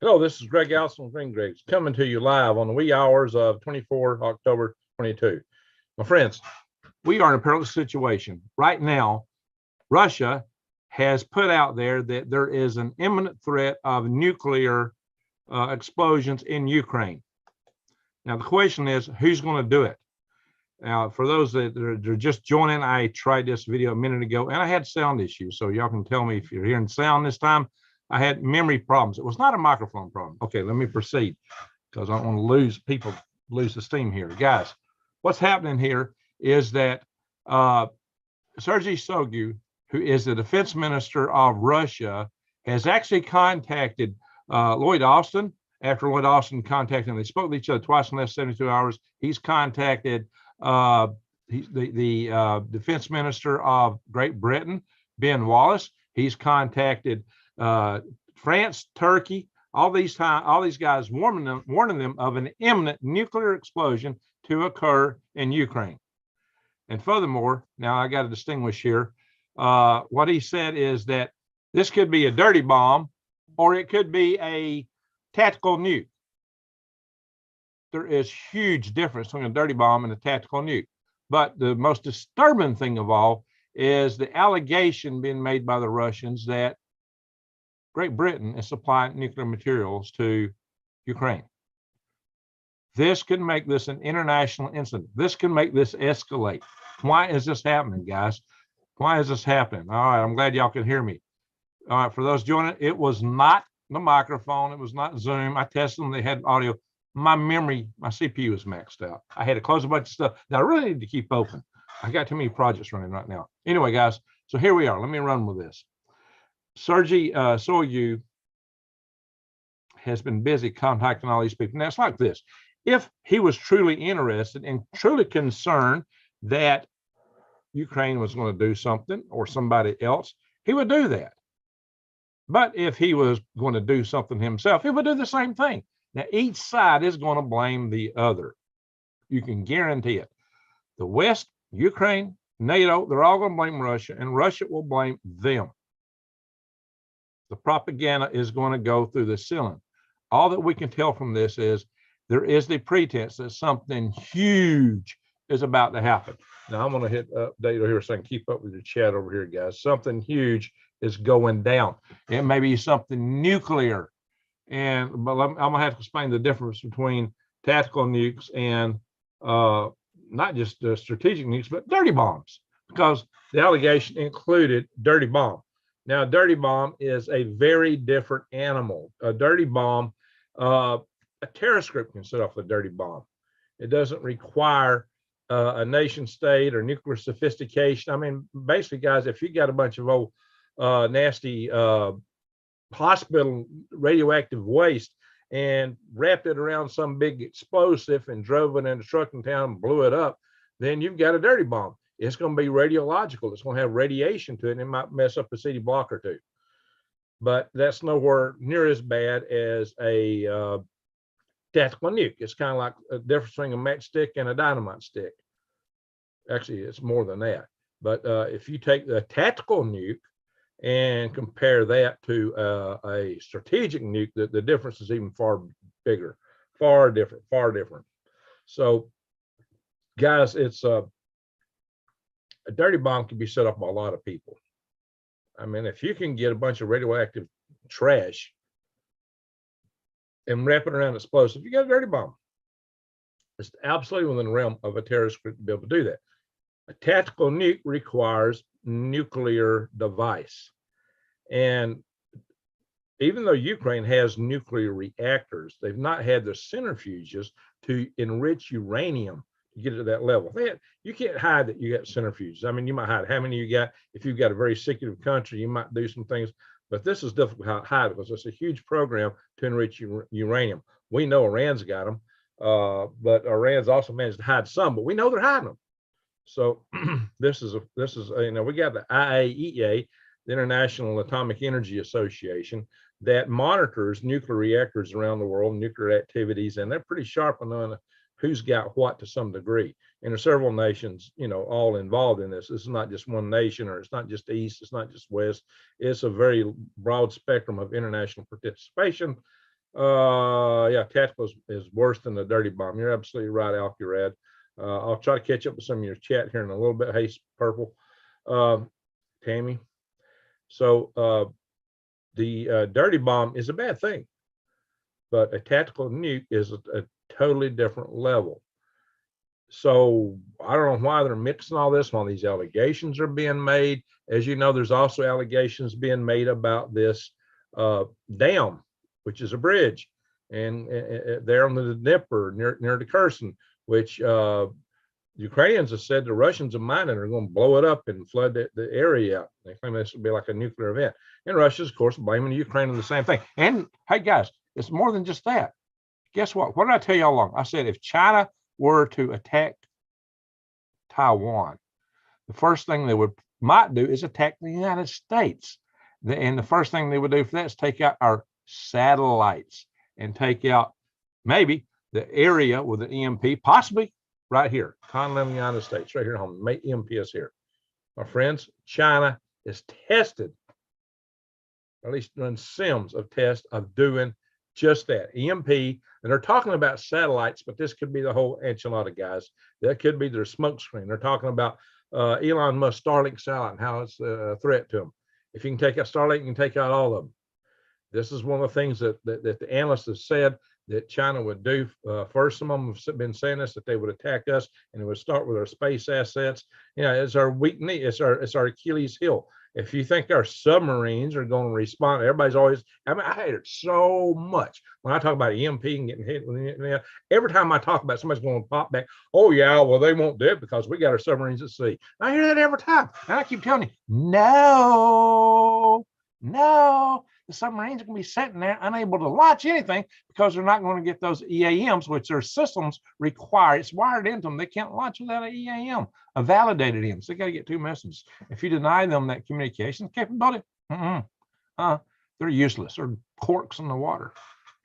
Hello, this is Greg Allison with Green Greg's coming to you live on the wee hours of 24 October 22. My friends, we are in a perilous situation. Right now, Russia has put out there that there is an imminent threat of nuclear explosions in Ukraine. Now, the question is, who's going to do it? Now, for those that are just joining, I tried this video a minute ago, and I had sound issues, so y'all can tell me if you're hearing sound this time. I had memory problems. It was not a microphone problem. Okay, let me proceed because I don't want to lose the steam here. Guys, what's happening here is that Sergei Shoigu, who is the defense minister of Russia, has actually contacted Lloyd Austin. After Lloyd Austin contacted him, they spoke to each other twice in the last 72 hours. He's contacted the defense minister of Great Britain, Ben Wallace. He's contacted France, Turkey, all these guys warning them of an imminent nuclear explosion to occur in Ukraine. And furthermore, now I got to distinguish here. What he said is that this could be a dirty bomb, or it could be a tactical nuke. There is huge difference between a dirty bomb and a tactical nuke. But the most disturbing thing of all is the allegation being made by the Russians that Great Britain is supplying nuclear materials to Ukraine. This could make this an international incident. This can make this escalate. Why is this happening, guys? Why is this happening? All right, I'm glad y'all can hear me. All right, for those joining, it was not the microphone. It was not Zoom. I tested them. They had audio. My memory, my CPU was maxed out. I had to close a bunch of stuff that I really need to keep open. I got too many projects running right now. Anyway, guys, so here we are. Let me run with this. Sergei Shoigu has been busy contacting all these people. Now, it's like this. If he was truly interested and truly concerned that Ukraine was going to do something or somebody else, he would do that. But if he was going to do something himself, he would do the same thing. Now, each side is going to blame the other. You can guarantee it. The West, Ukraine, NATO, they're all going to blame Russia, and Russia will blame them. The propaganda is going to go through the ceiling. All that we can tell from this is there is the pretense that something huge is about to happen. Now, I'm going to hit update over here so I can keep up with the chat over here, guys. Something huge is going down. It may be something nuclear. But I'm going to have to explain the difference between tactical nukes and not just strategic nukes, but dirty bombs, because the allegation included dirty bomb. Now, a dirty bomb is a very different animal. A dirty bomb, a terrorist group can set off a dirty bomb. It doesn't require a nation state or nuclear sophistication. I mean, basically, guys, if you got a bunch of old nasty hospital radioactive waste and wrapped it around some big explosive and drove it in a truck in town and blew it up, then you've got a dirty bomb. It's going to be radiological. It's going to have radiation to it, and it might mess up a city block or two. But that's nowhere near as bad as a tactical nuke. It's kind of like a difference between a matchstick and a dynamite stick. Actually, it's more than that. But if you take the tactical nuke and compare that to a strategic nuke, the difference is even far bigger, far different. So, guys, it's a dirty bomb can be set up by a lot of people. I mean, if you can get a bunch of radioactive trash and wrap it around explosive, you got a dirty bomb. It's absolutely within the realm of a terrorist group to be able to do that. A tactical nuke requires nuclear device. And even though Ukraine has nuclear reactors, they've not had the centrifuges to enrich uranium to get it to that level. You can't hide that you got centrifuges. I mean, you might hide how many you got. If you've got a very secretive country, you might do some things, but this is difficult to hide because it's a huge program to enrich uranium. We know Iran's got them, but Iran's also managed to hide some, but we know they're hiding them. So this is we got the IAEA, the International Atomic Energy Association, that monitors nuclear reactors around the world, nuclear activities, and they're pretty sharp on knowing who's got what to some degree. And there's several nations, all involved in this. This is not just one nation, or it's not just East, it's not just West. It's a very broad spectrum of international participation. Yeah, tactical is worse than the dirty bomb. You're absolutely right, Alcurad. I'll try to catch up with some of your chat here in a little bit. Hey, Purple, Tammy. So the dirty bomb is a bad thing, but a tactical nuke is a totally different level. So I don't know why they're mixing all this while these allegations are being made. As you know, there's also allegations being made about this dam, which is a bridge, and there on the Dnieper near the Kherson, which Ukrainians have said the Russians are mining are going to blow it up and flood the area out. They claim this will be like a nuclear event. And Russia's, of course, blaming Ukraine for the same thing. And hey, guys, it's more than just that. Guess what? What did I tell you all along? I said if China were to attack Taiwan, the first thing they might do is attack the United States. And the first thing they would do for that is take out our satellites and take out maybe the area with an EMP, possibly right here, continental United States, right here at home. EMP is here. My friends, China is tested, or at least run sims of tests of doing just that, EMP. And they're talking about satellites, but this could be the whole enchilada, guys. That could be their smoke screen. They're talking about Elon Musk Starlink satellite and how it's a threat to them. If you can take out Starlink, you can take out all of them. This is one of the things that the analysts have said that China would do. First, some of them have been saying this, that they would attack us, and it would start with our space assets. You know, it's our weakness, it's our Achilles heel. If you think our submarines are going to respond, everybody's always, I mean, I hate it so much when I talk about EMP and getting hit with it. Every time I talk about it, somebody's going to pop back, oh yeah, well, they won't do it because we got our submarines at sea. I hear that every time. And I keep telling you, no, the submarines are going to be sitting there unable to launch anything because they're not going to get those EAMs, which their systems require. It's wired into them. They can't launch without an EAM, a validated EAM. So they got to get two messages. If you deny them that communication capability, they're useless. They're corks in the water.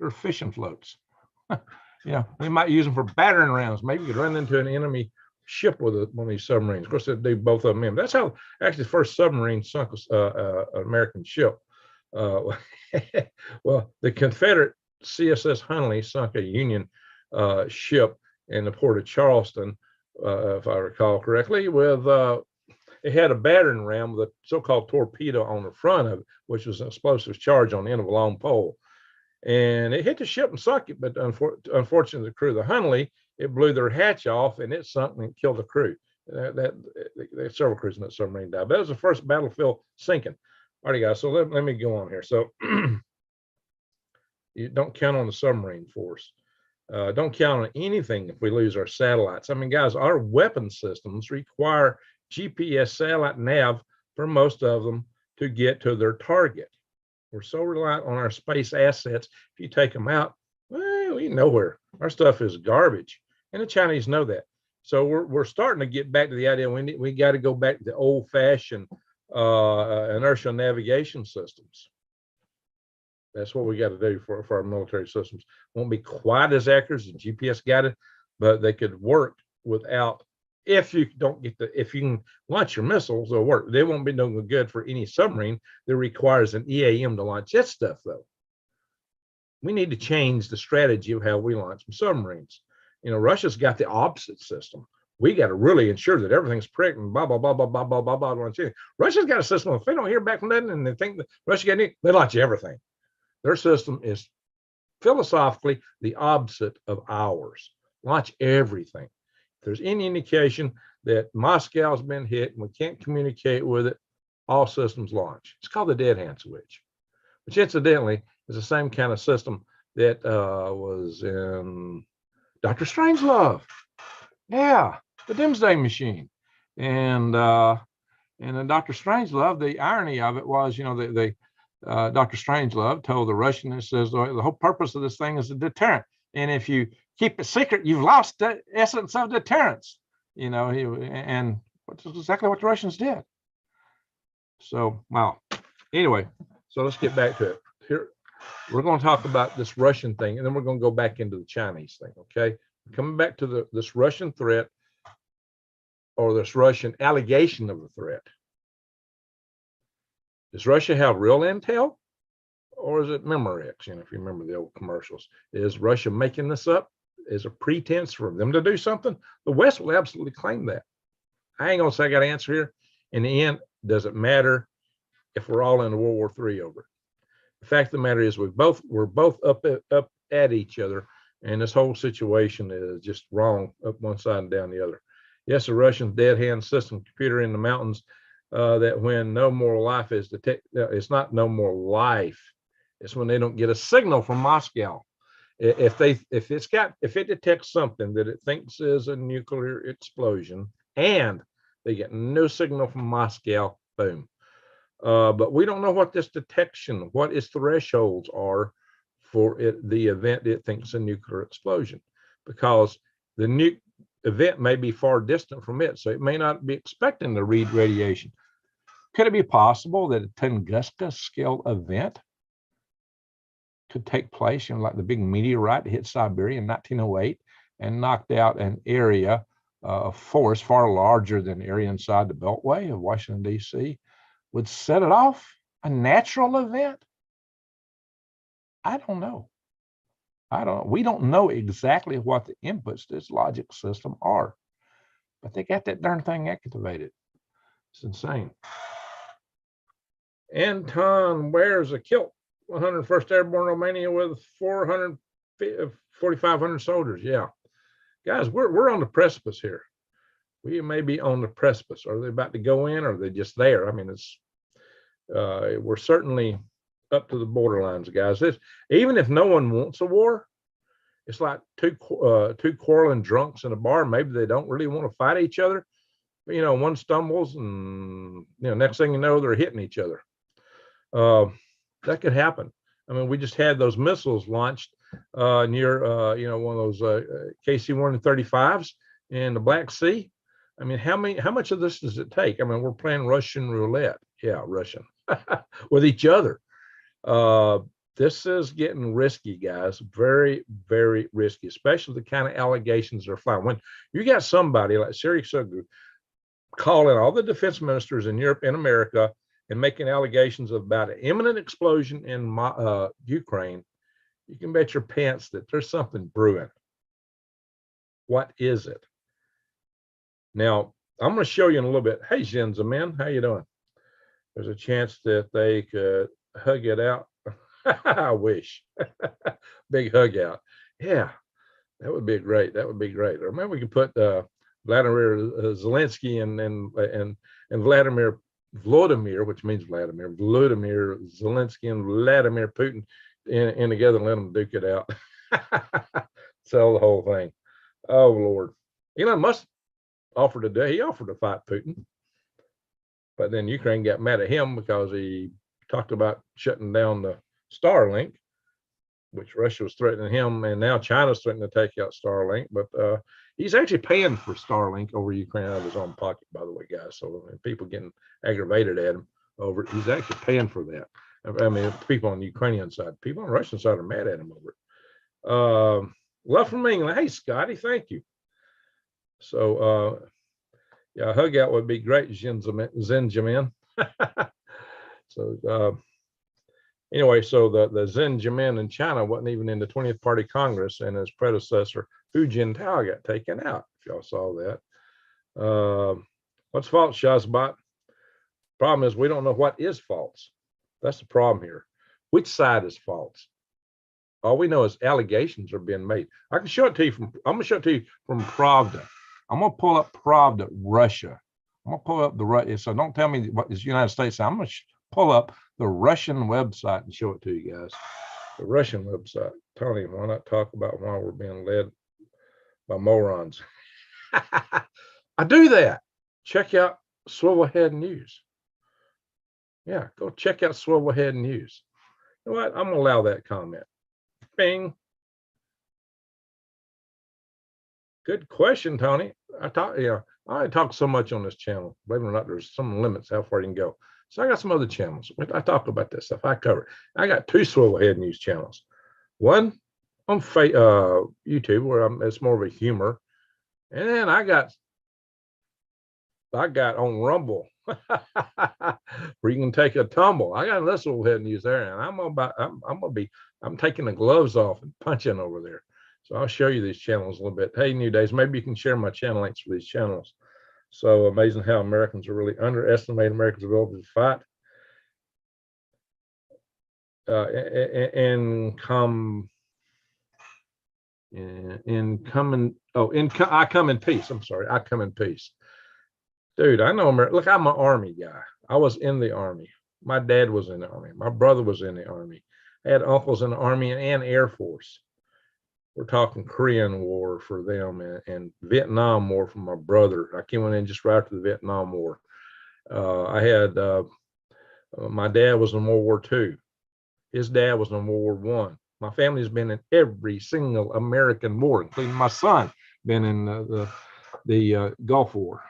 They're fishing floats. Yeah, we might use them for battering rams. Maybe you could run into an enemy ship with one of these submarines. Of course, they do both of them in. That's how actually the first submarine sunk an American ship. Well, the Confederate CSS Hunley sunk a Union ship in the port of Charleston, if I recall correctly, with it had a battering ram with a so-called torpedo on the front of it, which was an explosive charge on the end of a long pole. And it hit the ship and sunk it, but unfortunately, the crew of the Hunley, it blew their hatch off and it sunk and killed the crew. Several crews in that submarine died. But that was the first battlefield sinking. All right, guys, so let me go on here. So you don't count on the submarine force. Don't count on anything if we lose our satellites. I mean, guys, our weapon systems require GPS satellite nav for most of them to get to their target. We're so reliant on our space assets. If you take them out, well, we nowhere. Our stuff is garbage, and the Chinese know that. So we're starting to get back to the idea we got to go back to the old-fashioned inertial navigation systems. That's what we got to do for our military systems. Won't be quite as accurate as GPS guided, but they could work without. If you can launch your missiles, they'll work. They won't be no good for any submarine that requires an EAM to launch its stuff, though. We need to change the strategy of how we launch submarines. You know, Russia's got the opposite system. We got to really ensure that everything's pregnant, blah, blah, blah, blah, blah, blah, blah, blah. Russia's got a system. If they don't hear back from them and they think that Russia got it, they launch everything. Their system is philosophically the opposite of ours. Launch everything. If there's any indication that Moscow's been hit and we can't communicate with it, all systems launch. It's called the dead hand switch, which incidentally is the same kind of system that was in Dr. Strangelove. Yeah, the Doomsday machine. And in Dr. Strangelove, the irony of it was, you know, Dr. Strangelove told the Russians, says the whole purpose of this thing is a deterrent. And if you keep it secret, you've lost the essence of deterrence. You know, and that's exactly what the Russians did. So, wow. Anyway, so let's get back to it. Here, we're going to talk about this Russian thing, and then we're going to go back into the Chinese thing, okay? Coming back to this Russian threat, or this Russian allegation of the threat. Does Russia have real intel, or is it Memorex? If you remember the old commercials, is Russia making this up as a pretense for them to do something? The West will absolutely claim that. I ain't gonna say I got an answer here. In the end, does it matter if we're all in World War III over it? The fact of the matter is, we're both up at each other, and this whole situation is just wrong up one side and down the other. Yes, the Russians dead hand system computer in the mountains. That when no more life is detected, it's not no more life. It's when they don't get a signal from Moscow. If it detects something that it thinks is a nuclear explosion, and they get no signal from Moscow, boom. But we don't know what this detection, what its thresholds are for the event it thinks a nuclear explosion, because the event may be far distant from it, so it may not be expecting to read radiation. Could it be possible that a Tunguska scale event could take place, like the big meteorite that hit Siberia in 1908 and knocked out an area of force far larger than the area inside the Beltway of Washington, D.C., would set it off? A natural event? I don't know. We don't know exactly what the inputs to this logic system are, but they got that darn thing activated. It's insane. Anton wears a kilt, 101st Airborne Romania with 4,500 soldiers. Yeah, guys, we're on the precipice here. We may be on the precipice. Are they about to go in, or are they just there? I mean, it's we're certainly up to the borderlines, guys. Even if no one wants a war, it's like two quarreling drunks in a bar. Maybe they don't really want to fight each other. But, one stumbles, and next thing you know, they're hitting each other. That could happen. I mean, we just had those missiles launched near one of those KC-135s in the Black Sea. I mean, how much of this does it take? I mean, we're playing Russian roulette. Yeah, Russian with each other. This is getting risky, guys. Very, very risky, especially the kind of allegations they're flying. When you got somebody like Sergei Shoigu calling all the defense ministers in Europe and America and making allegations about an imminent explosion in Ukraine, you can bet your pants that there's something brewing. What is it? Now, I'm going to show you in a little bit. Hey, Jinzaman, how you doing? There's a chance that they could hug it out. I wish. Big hug out. Yeah, that would be great. That would be great. Or maybe we could put Vladimir Zelensky and Vladimir, which means Vladimir Zelensky and Vladimir Putin in together and let them duke it out. Sell the whole thing. Oh, Lord. Elon Musk offered to do, he offered to fight Putin. But then Ukraine got mad at him because he talked about shutting down the Starlink, which Russia was threatening him, and now China's threatening to take out Starlink. But he's actually paying for Starlink over Ukraine out of his own pocket, by the way, guys. So people getting aggravated at him over it, he's actually paying for that. I mean, people on the Ukrainian side, people on the Russian side are mad at him over it. Love from England. Hey, Scotty, thank you. So, yeah, a hug out would be great, Zinjamin. So, anyway, so the Zinjamin in China wasn't even in the 20th Party Congress, and his predecessor, Hu Jintao, got taken out, if y'all saw that. What's false, Shazbot? Problem is, we don't know what is false. That's the problem here. Which side is false? All we know is allegations are being made. I can show it to you from, I'm going to show it to you from Pravda. I'm going to pull up Pravda, Russia. I'm going to pull up the, so don't tell me what is United States. I'm going to pull up the Russian website and show it to you guys. The Russian website. Tony, why not talk about why we're being led by morons? I do that. Check out Swivelhead News. Yeah, go check out Swivelhead News. You know what? I'm going to allow that comment. Bing. Good question, Tony. I talk so much on this channel. Believe it or not, there's some limits how far you can go. So I got some other channels. I talk about this stuff. I cover it. I got 2 Swivelhead News channels. One on YouTube, where it's more of a humor, and then I got on Rumble. where you can take a tumble. I got this little head news there, and I'm taking the gloves off and punching over there. So I'll show you these channels a little bit. Hey, New Days, maybe you can share my channel links for these channels. So amazing how Americans are really underestimating Americans' ability to fight. I come in peace. I'm sorry, I come in peace. Dude, I know America. Look, I'm an Army guy. I was in the Army. My dad was in the Army. My brother was in the Army. I had uncles in the Army and Air Force. We're talking Korean War for them and Vietnam War for my brother. I came in just right after the Vietnam War. I had my dad was in World War II. His dad was in World War I. My family's been in every single American war, including my son, been in the Gulf War.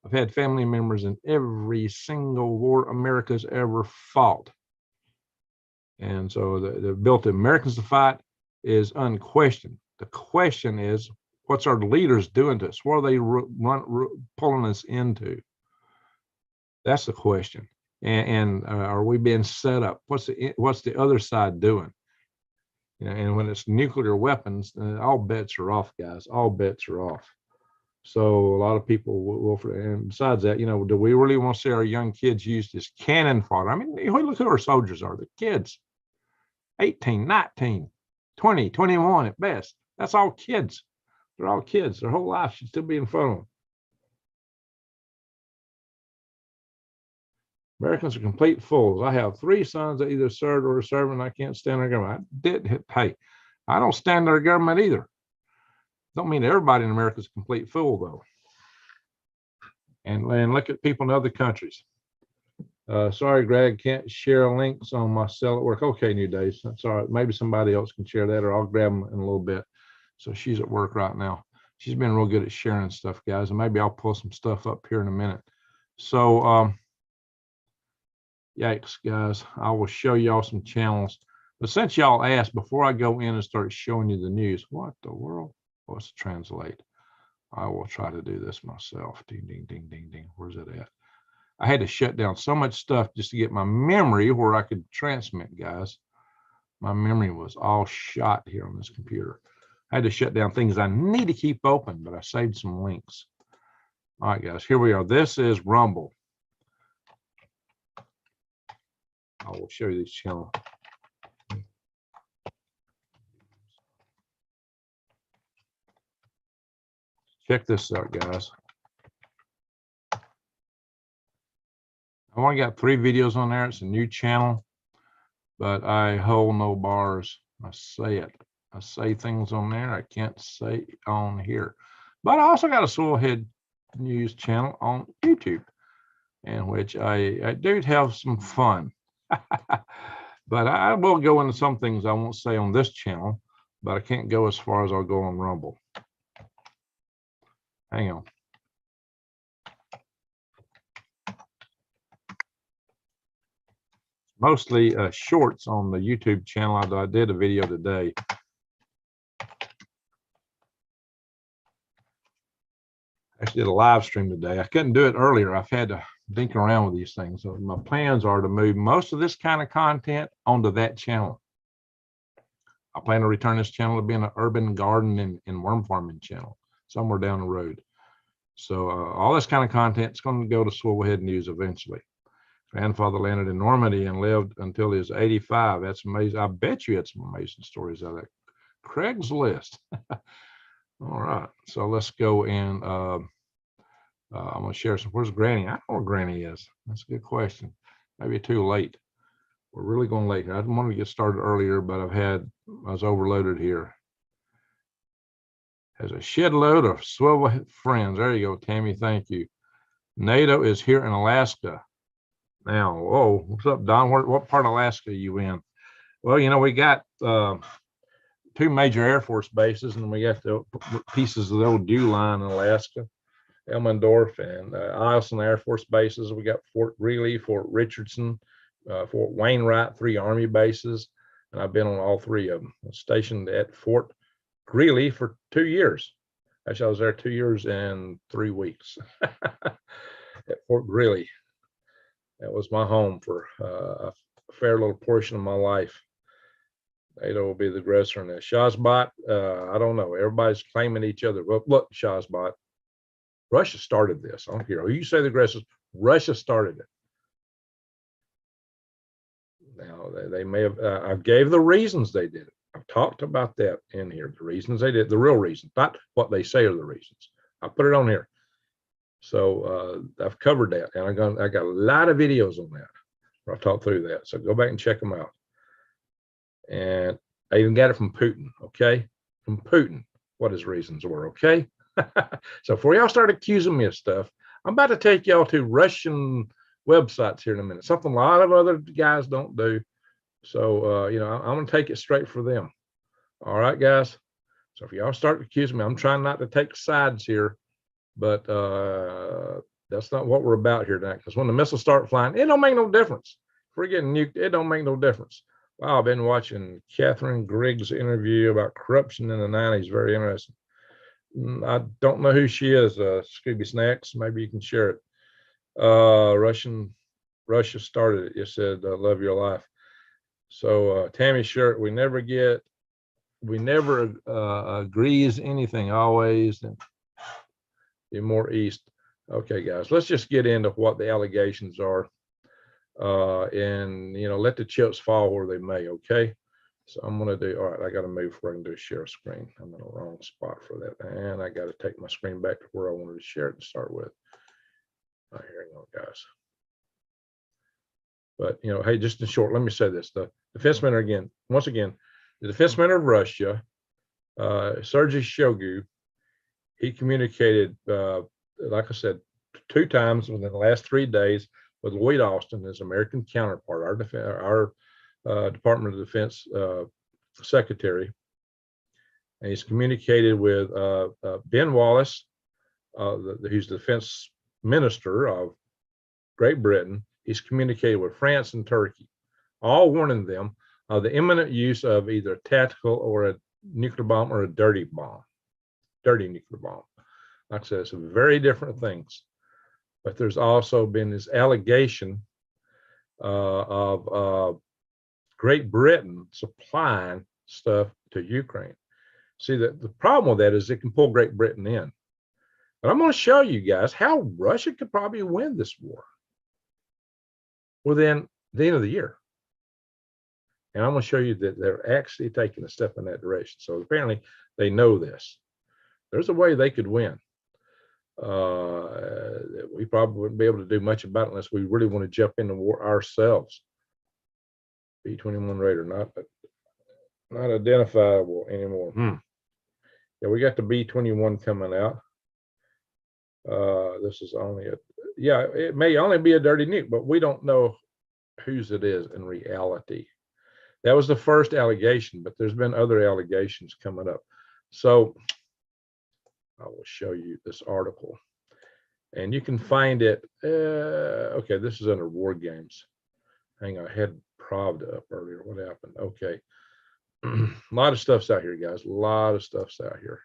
I've had family members in every single war America's ever fought. And so the ability of Americans to fight is unquestioned. The question is, what's our leaders doing to us? What are they pulling us into? That's the question. And are we being set up? What's the other side doing? You know, and when it's nuclear weapons, all bets are off, guys. All bets are off. So a lot of people will, and besides that, you know, do we really want to see our young kids used as cannon fodder? I mean, look who our soldiers are. The kids, 18, 19, 20, 21 at best. That's all kids. They're all kids. Their whole life should still be in front of them. Americans are complete fools. I have 3 sons that either served or are serving. I can't stand their government. Hey, I don't stand their government either. Don't mean everybody in America is a complete fool, though. And look at people in other countries. Sorry, Greg, can't share links on my cell at work. Okay, New Days. That's all right. Maybe somebody else can share that, or I'll grab them in a little bit. So she's at work right now. She's been real good at sharing stuff, guys, and maybe I'll pull some stuff up here in a minute. So, yikes, guys, I will show y'all some channels. But since y'all asked, before I go in and start showing you the news, what the world? Let's translate. I will try to do this myself. Ding, ding, ding, ding, ding. Where's it at? I had to shut down so much stuff just to get my memory where I could transmit, guys. My memory was all shot here on this computer. I had to shut down things I need to keep open, but I saved some links. All right, guys, here we are. This is Rumble. I will show you this channel. Check this out, guys. I've only got 3 videos on there. It's a new channel, but I hold no bars. I say it. I say things on there I can't say on here. But I also got a Swivel News channel on YouTube, in which I do have some fun. But I will go into some things I won't say on this channel, but I can't go as far as I'll go on Rumble. Hang on. Mostly shorts on the YouTube channel. I did a video today. Actually did a live stream today. I couldn't do it earlier. I've had to dink around with these things. So my plans are to move most of this kind of content onto that channel. I plan to return this channel to being an urban garden and worm farming channel somewhere down the road. So all this kind of content is going to go to Swivel News eventually. Grandfather landed in Normandy and lived until he was 85. That's amazing. I bet you had some amazing stories out of that. Craigslist. All right. So let's go and I'm going to share some. Where's Granny? I don't know where Granny is. That's a good question. Maybe too late. We're really going late here. I didn't want to get started earlier, but I was overloaded here. Has a shed load of Swivel friends. There you go, Tammy. Thank you. NATO is here in Alaska. Now, whoa, what's up, Don? What part of Alaska are you in? Well, you know, we got 2 major Air Force bases, and we got the pieces of the old DEW line in Alaska, Elmendorf and Eielson Air Force bases. We got Fort Greely, Fort Richardson, Fort Wainwright, 3 Army bases, and I've been on all 3 of them. I was stationed at Fort Greely for 2 years. Actually, I was there 2 years and 3 weeks. at Fort Greeley. That was my home for a fair little portion of my life. NATO will be the aggressor in this. Shazbot, I don't know. Everybody's claiming each other. Well, look, Shazbot, Russia started this. I don't care who you say the aggressors. Russia started it. Now they may have. I gave the reasons they did it. I've talked about that in here. The reasons they did, the real reasons, not what they say are the reasons. I put it on here. So I've covered that, and I got a lot of videos on that where I talked through that. So go back and check them out. And I even got it from Putin. Okay, from Putin, what his reasons were. Okay. So before y'all start accusing me of stuff, I'm about to take y'all to Russian websites here in a minute. Something a lot of other guys don't do. So you know, I'm gonna take it straight for them. All right, guys. So if y'all start accusing me, I'm trying not to take sides here, but that's not what we're about here tonight. Because when the missiles start flying, it don't make no difference. If we're getting nuked, it don't make no difference. Wow, I've been watching Catherine Griggs' interview about corruption in the 90s. Very interesting. I don't know who she is. Scooby Snacks. Maybe you can share it. Russia started it. You said, "Love your life." So Tammy Shirt, we never agrees anything. Always and be more east. Okay, guys, let's just get into what the allegations are, and you know, let the chips fall where they may. Okay. So I'm going to do, all right, I got to move where I can do share screen. I'm in the wrong spot for that. And I got to take my screen back to where I wanted to share it to start with. All right, here we go, guys. But, you know, hey, just in short, let me say this. The defense minister, again, once again, the defense minister of Russia, Sergei Shoigu, he communicated, like I said, 2 times within the last 3 days with Lloyd Austin, his American counterpart, our Department of Defense Secretary, and he's communicated with Ben Wallace, who's the Defense Minister of Great Britain. He's communicated with France and Turkey, all warning them of the imminent use of either a tactical or a nuclear bomb or a dirty nuclear bomb. Like I said, it's very different things. But there's also been this allegation of Great Britain supplying stuff to Ukraine. See, that the problem with that is it can pull Great Britain in. But I'm going to show you guys how Russia could probably win this war within the end of the year. And I'm going to show you that they're actually taking a step in that direction. So apparently they know this. There's a way they could win. We probably wouldn't be able to do much about it unless we really want to jump into war ourselves. B-21 Raider, not identifiable anymore. Yeah, we got the B-21 coming out. This is only it may only be a dirty nuke, but we don't know whose it is in reality. That was the first allegation, but there's been other allegations coming up. So I will show you this article, and you can find it. Okay, this is under War Games. Hang on, I had Pravda up earlier. What happened? Okay. A lot of stuff's out here, guys. A lot of stuff's out here.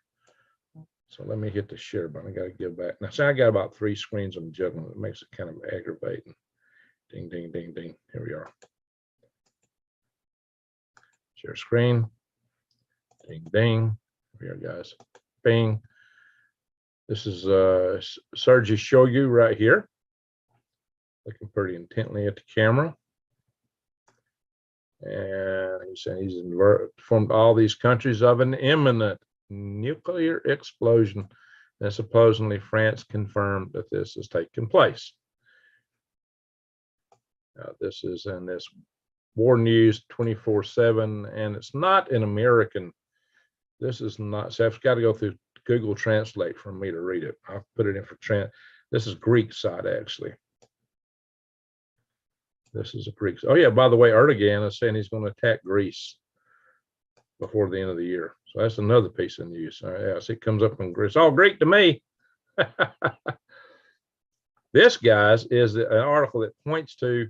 So let me hit the share button. I got to give back. Now, see, I got about 3 screens on the juggling. It makes it kind of aggravating. Ding, ding, ding, ding. Here we are. Share screen. Ding, ding. Here we are, guys. Bing. This is Sergei Shoigu right here. Looking pretty intently at the camera. And he's saying he's informed all these countries of an imminent nuclear explosion, and supposedly France confirmed that this has taken place. This is in this War News 24/7, and it's not an American. This is not. So I've got to go through Google Translate for me to read it. I'll put it in for This is Greek side actually. This is a Greek. Oh yeah, by the way, Erdogan is saying he's going to attack Greece before the end of the year. So that's another piece of news. Yeah, so it comes up in Greece. It's all Greek to me. This, guys, is an article that points to.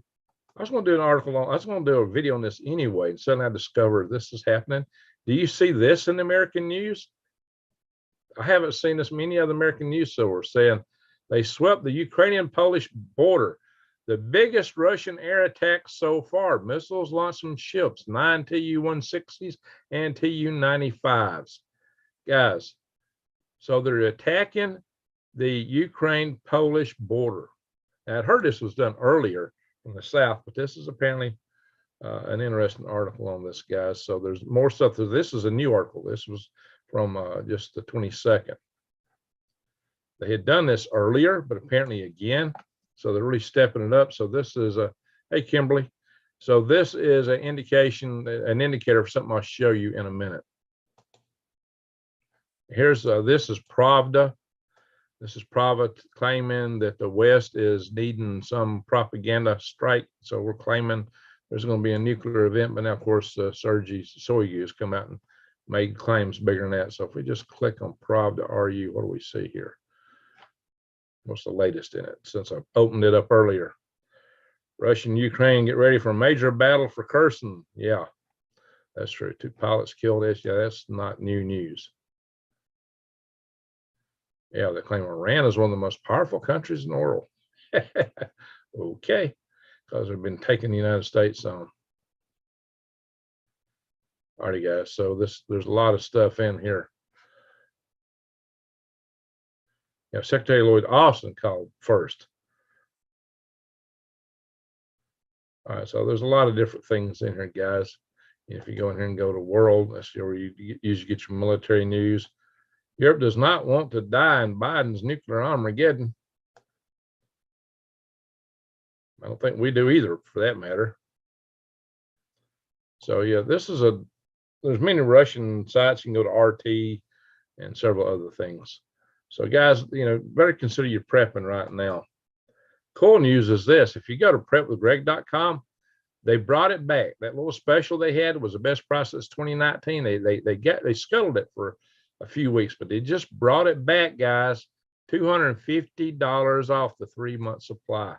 I was going to do an article on. I was going to do a video on this anyway, and suddenly I discovered this is happening. Do you see this in the American news? I haven't seen this many other American news sources saying They swept the Ukrainian-Polish border. The biggest Russian air attack so far. Missiles launched from ships, 9 Tu-160s and Tu-95s. Guys, so they're attacking the Ukraine-Polish border. Now, I'd heard this was done earlier from the south, but this is apparently an interesting article on this, guys. So there's more stuff. This is a new article. This was from just the 22nd. They had done this earlier, but apparently again, so they're really stepping it up. So this is a, hey, Kimberly. So this is an indication, an indicator of something I'll show you in a minute. Here's, this is Pravda. This is Pravda claiming that the West is needing some propaganda strike. So we're claiming there's going to be a nuclear event, but now, of course, Sergei Shoigu has come out and made claims bigger than that. So if we just click on Pravda RU, what do we see here? What's the latest in it since I opened it up earlier? Russia and Ukraine get ready for a major battle for Kherson. Yeah, that's true. 2 pilots killed. Yeah, that's not new news. Yeah, they claim Iran is one of the most powerful countries in the world. Okay, because they've been taking the United States on. Alrighty, guys. So there's a lot of stuff in here. Yeah, Secretary Lloyd Austin called first. All right, so there's a lot of different things in here, guys. If you go in here and go to world, that's where you usually get your military news. Europe does not want to die in Biden's nuclear Armageddon. I don't think we do either, for that matter. So yeah, this is there's many Russian sites. You can go to RT and several other things. So guys, better consider your prepping right now. Cool news is this: if you go to prepwithgreg.com, they brought it back. That little special they had was the best price since 2019. They scuttled it for a few weeks, but they just brought it back, guys. $250 off the 3-month supply.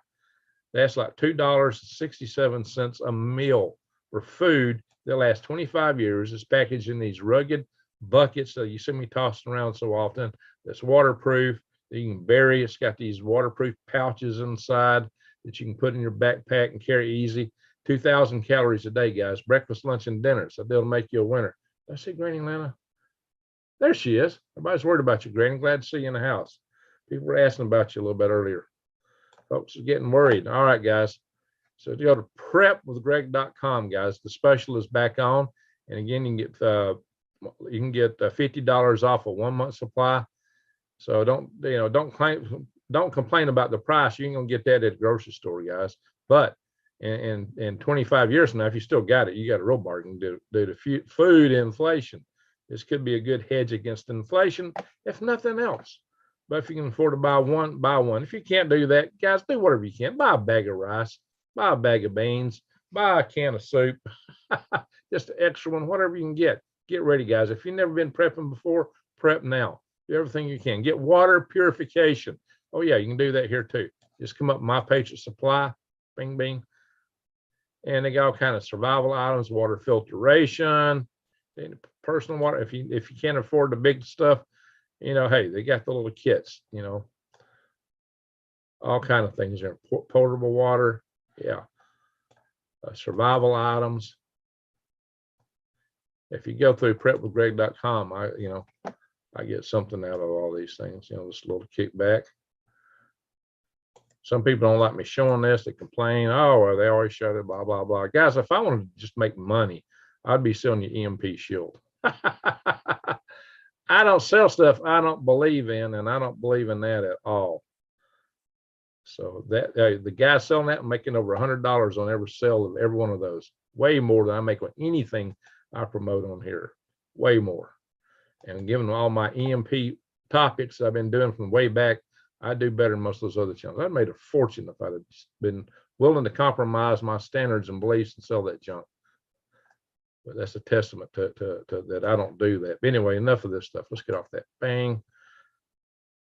That's like $2.67 a meal for food that lasts 25 years. It's packaged in these rugged buckets that you see me tossing around so often. That's waterproof, that you can bury. It's got these waterproof pouches inside that you can put in your backpack and carry easy. 2,000 calories a day, guys. Breakfast, lunch, and dinner. So they'll make you a winner. Did I see Granny Lana? There she is. Everybody's worried about you, Granny. Glad to see you in the house. People were asking about you a little bit earlier. Folks are getting worried. All right, guys. So you go to prepwithgreg.com, guys. The special is back on. And again, you can get $50 off a 1-month supply. So don't complain about the price. You ain't gonna get that at the grocery store, guys. But in 25 years from now, if you still got it, you got a real bargain due to food inflation. This could be a good hedge against inflation, if nothing else. But if you can afford to buy one, buy one. If you can't do that, guys, do whatever you can. Buy a bag of rice, buy a bag of beans, buy a can of soup, just an extra one, whatever you can get. Get ready, guys. If you've never been prepping before, prep now. Do everything you can. Get water purification. Oh, yeah, you can do that here too. Just come up My Patriot Supply, bing, bing. And they got all kind of survival items, water filtration, personal water. If you can't afford the big stuff, hey, they got the little kits, all kind of things there. Potable water, yeah. Survival items. If you go through prepwithgreg.com, I get something out of all these things, this little kickback. Some people don't like me showing this. They complain, oh, well, they always show it, blah, blah, blah. Guys, if I wanted to just make money, I'd be selling you EMP shield. I don't sell stuff I don't believe in, and I don't believe in that at all. So that the guy selling that making over $100 on every sale of every one of those. Way more than I make on anything I promote on here. Way more. And given all my EMP topics I've been doing from way back, I do better than most of those other channels. I'd made a fortune if I'd have been willing to compromise my standards and beliefs and sell that junk. But that's a testament to that I don't do that. But anyway, enough of this stuff. Let's get off that. Bang.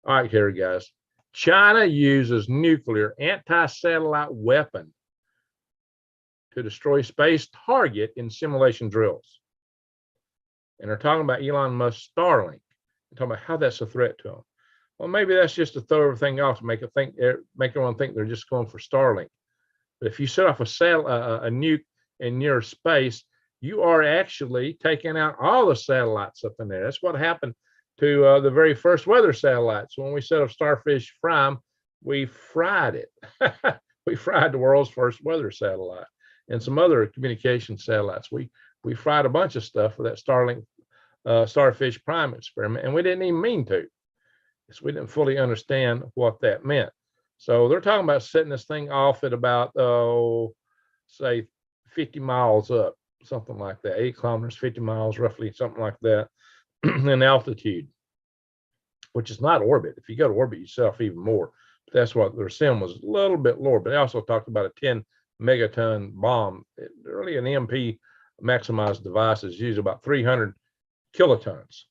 All right, here, guys. China uses nuclear anti-satellite weapon to destroy space target in simulation drills. And they're talking about Elon Musk's Starlink. They're talking about how that's a threat to them. Well, maybe that's just to throw everything off to make everyone think they're just going for Starlink. But if you set off a nuke in near space, you are actually taking out all the satellites up in there. That's what happened to the very first weather satellites. When we set up Starfish Prime, we fried it. We fried the world's first weather satellite and some other communication satellites. We fried a bunch of stuff for that Starfish Prime experiment, and we didn't even mean to. So we didn't fully understand what that meant. So they're talking about setting this thing off at about, say 50 miles up, something like that, 8 kilometers, 50 miles, roughly, something like that, in altitude, which is not orbit. If you go to orbit, you set off even more. But that's what their sim was, a little bit lower. But they also talked about a 10 megaton bomb. Really, an EMP maximized device is usually about 300 kilotons,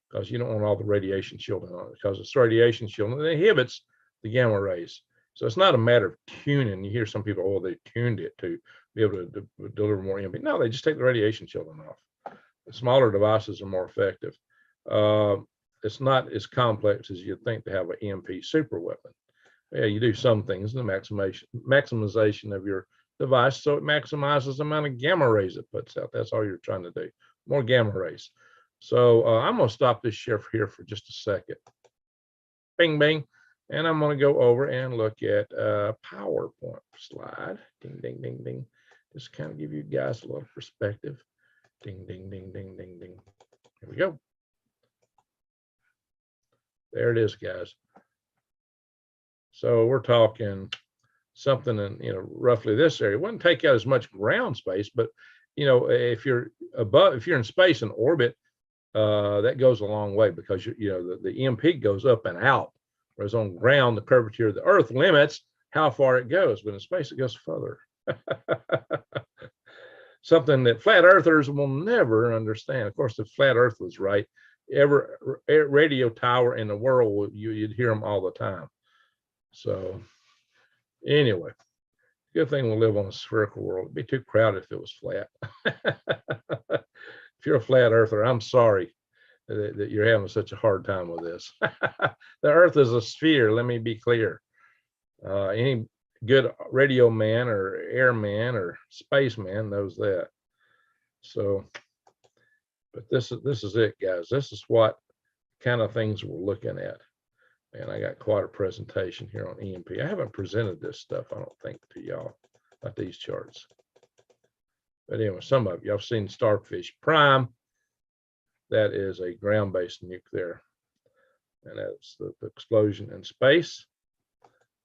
because you don't want all the radiation shielding on it, because it's radiation shielding. It inhibits the gamma rays. So it's not a matter of tuning. You hear some people, oh, they tuned it to be able to deliver more EMP. No, they just take the radiation shielding off. The smaller devices are more effective. It's not as complex as you'd think to have an EMP super weapon. Yeah, you do some things in the maximization of your device, so it maximizes the amount of gamma rays it puts out. That's all you're trying to do, more gamma rays. So I'm going to stop this share here for just a second. Bing, bing. And I'm going to go over and look at a PowerPoint slide. Ding, ding, ding, ding. Just kind of give you guys a little perspective. Ding, ding, ding, ding, ding, ding. Here we go. There it is, guys. So we're talking something in, roughly this area. It wouldn't take out as much ground space, but, if you're in space and orbit, that goes a long way, because the EMP goes up and out, whereas on ground the curvature of the Earth limits how far it goes, but in space it goes further. Something that flat earthers will never understand. Of course, if flat Earth was right, every radio tower in the world, you'd hear them all the time. So anyway, good thing we live on a spherical world. It'd be too crowded if it was flat. If you're a flat earther, I'm sorry that you're having such a hard time with this. The Earth is a sphere, let me be clear. Any good radio man or airman or spaceman knows that. So, but this is it, guys. This is what kind of things we're looking at. And I got quite a presentation here on EMP. I haven't presented this stuff, I don't think, to y'all, not these charts. But anyway, some of y'all have seen Starfish Prime. That is a ground-based nuke there. And that's the explosion in space.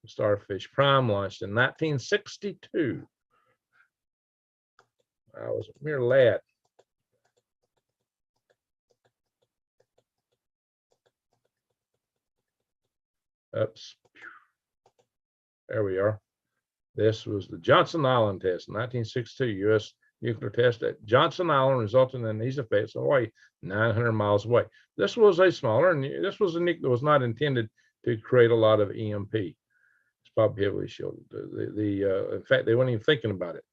Starfish Prime launched in 1962. I was a mere lad. Oops. There we are. This was the Johnson Island test, 1962 U.S. nuclear test at Johnson Island, resulting in these effects in Hawaii, 900 miles away. This was a smaller, and this was a nuke that was not intended to create a lot of EMP. It's probably heavily shielded. In fact, they weren't even thinking about it.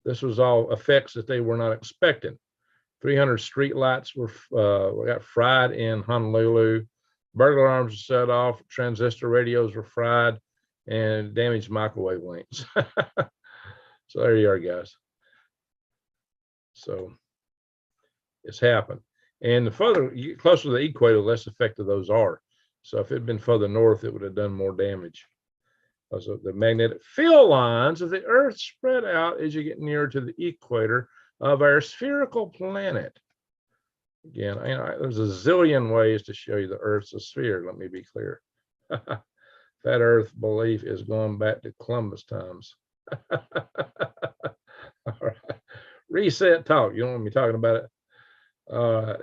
This was all effects that they were not expecting. 300 street lights got fried in Honolulu. Burglar alarms were set off. Transistor radios were fried, and damaged microwave links. So there you are, guys. So it's happened. And the further you get closer to the equator, the less effective those are. So if it had been further north, it would have done more damage. So the magnetic field lines of the Earth spread out as you get nearer to the equator of our spherical planet. Again, there's a zillion ways to show you the Earth's a sphere. Let me be clear. Flat Earth belief is going back to Columbus times. All right. Reset talk. You don't want me talking about it. All right.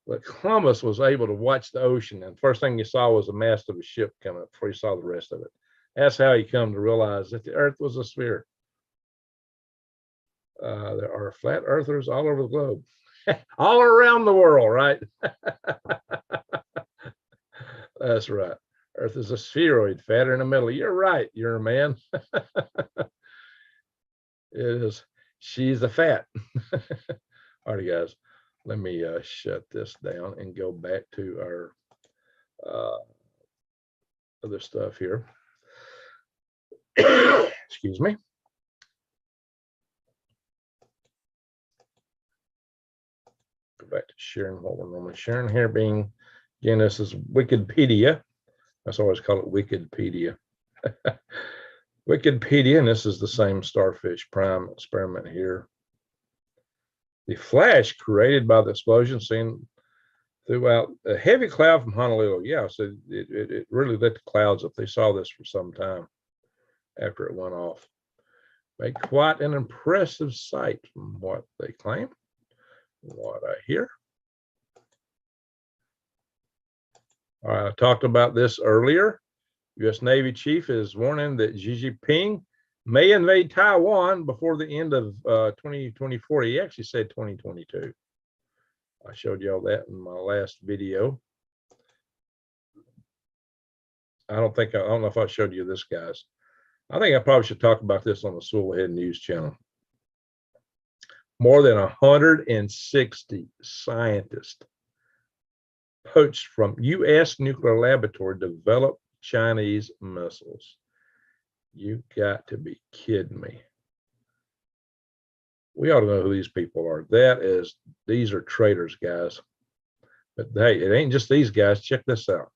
But Columbus was able to watch the ocean, and the first thing he saw was the mast of a ship coming up before he saw the rest of it. That's how he come to realize that the Earth was a sphere. There are flat earthers all over the globe, all around the world, right? That's right. Earth is a spheroid, fatter in the middle. You're right. You're a man. It is. She's a fat. All right, guys. Let me shut this down and go back to our other stuff here. Excuse me. Go back to sharing what we're normally sharing here. Being, again, this is Wikipedia. That's always call it Wikipedia. Wikipedia, and this is the same starfish prime experiment here. The flash created by the explosion seen throughout a heavy cloud from Honolulu. Yeah, so it really lit the clouds up. They saw this for some time after it went off. Made quite an impressive sight from what they claim, what I hear. All right, I talked about this earlier. U.S. Navy chief is warning that Xi Jinping may invade Taiwan before the end of 2024. He actually said 2022. I showed y'all that in my last video. I don't know if I showed you this, guys. I think I probably should talk about this on the Swivel News channel. More than 160 scientists poached from U.S. nuclear laboratory developed Chinese missiles. You got to be kidding me. We ought to know who these people are. These are traitors, guys. But hey, it ain't just these guys. Check this out.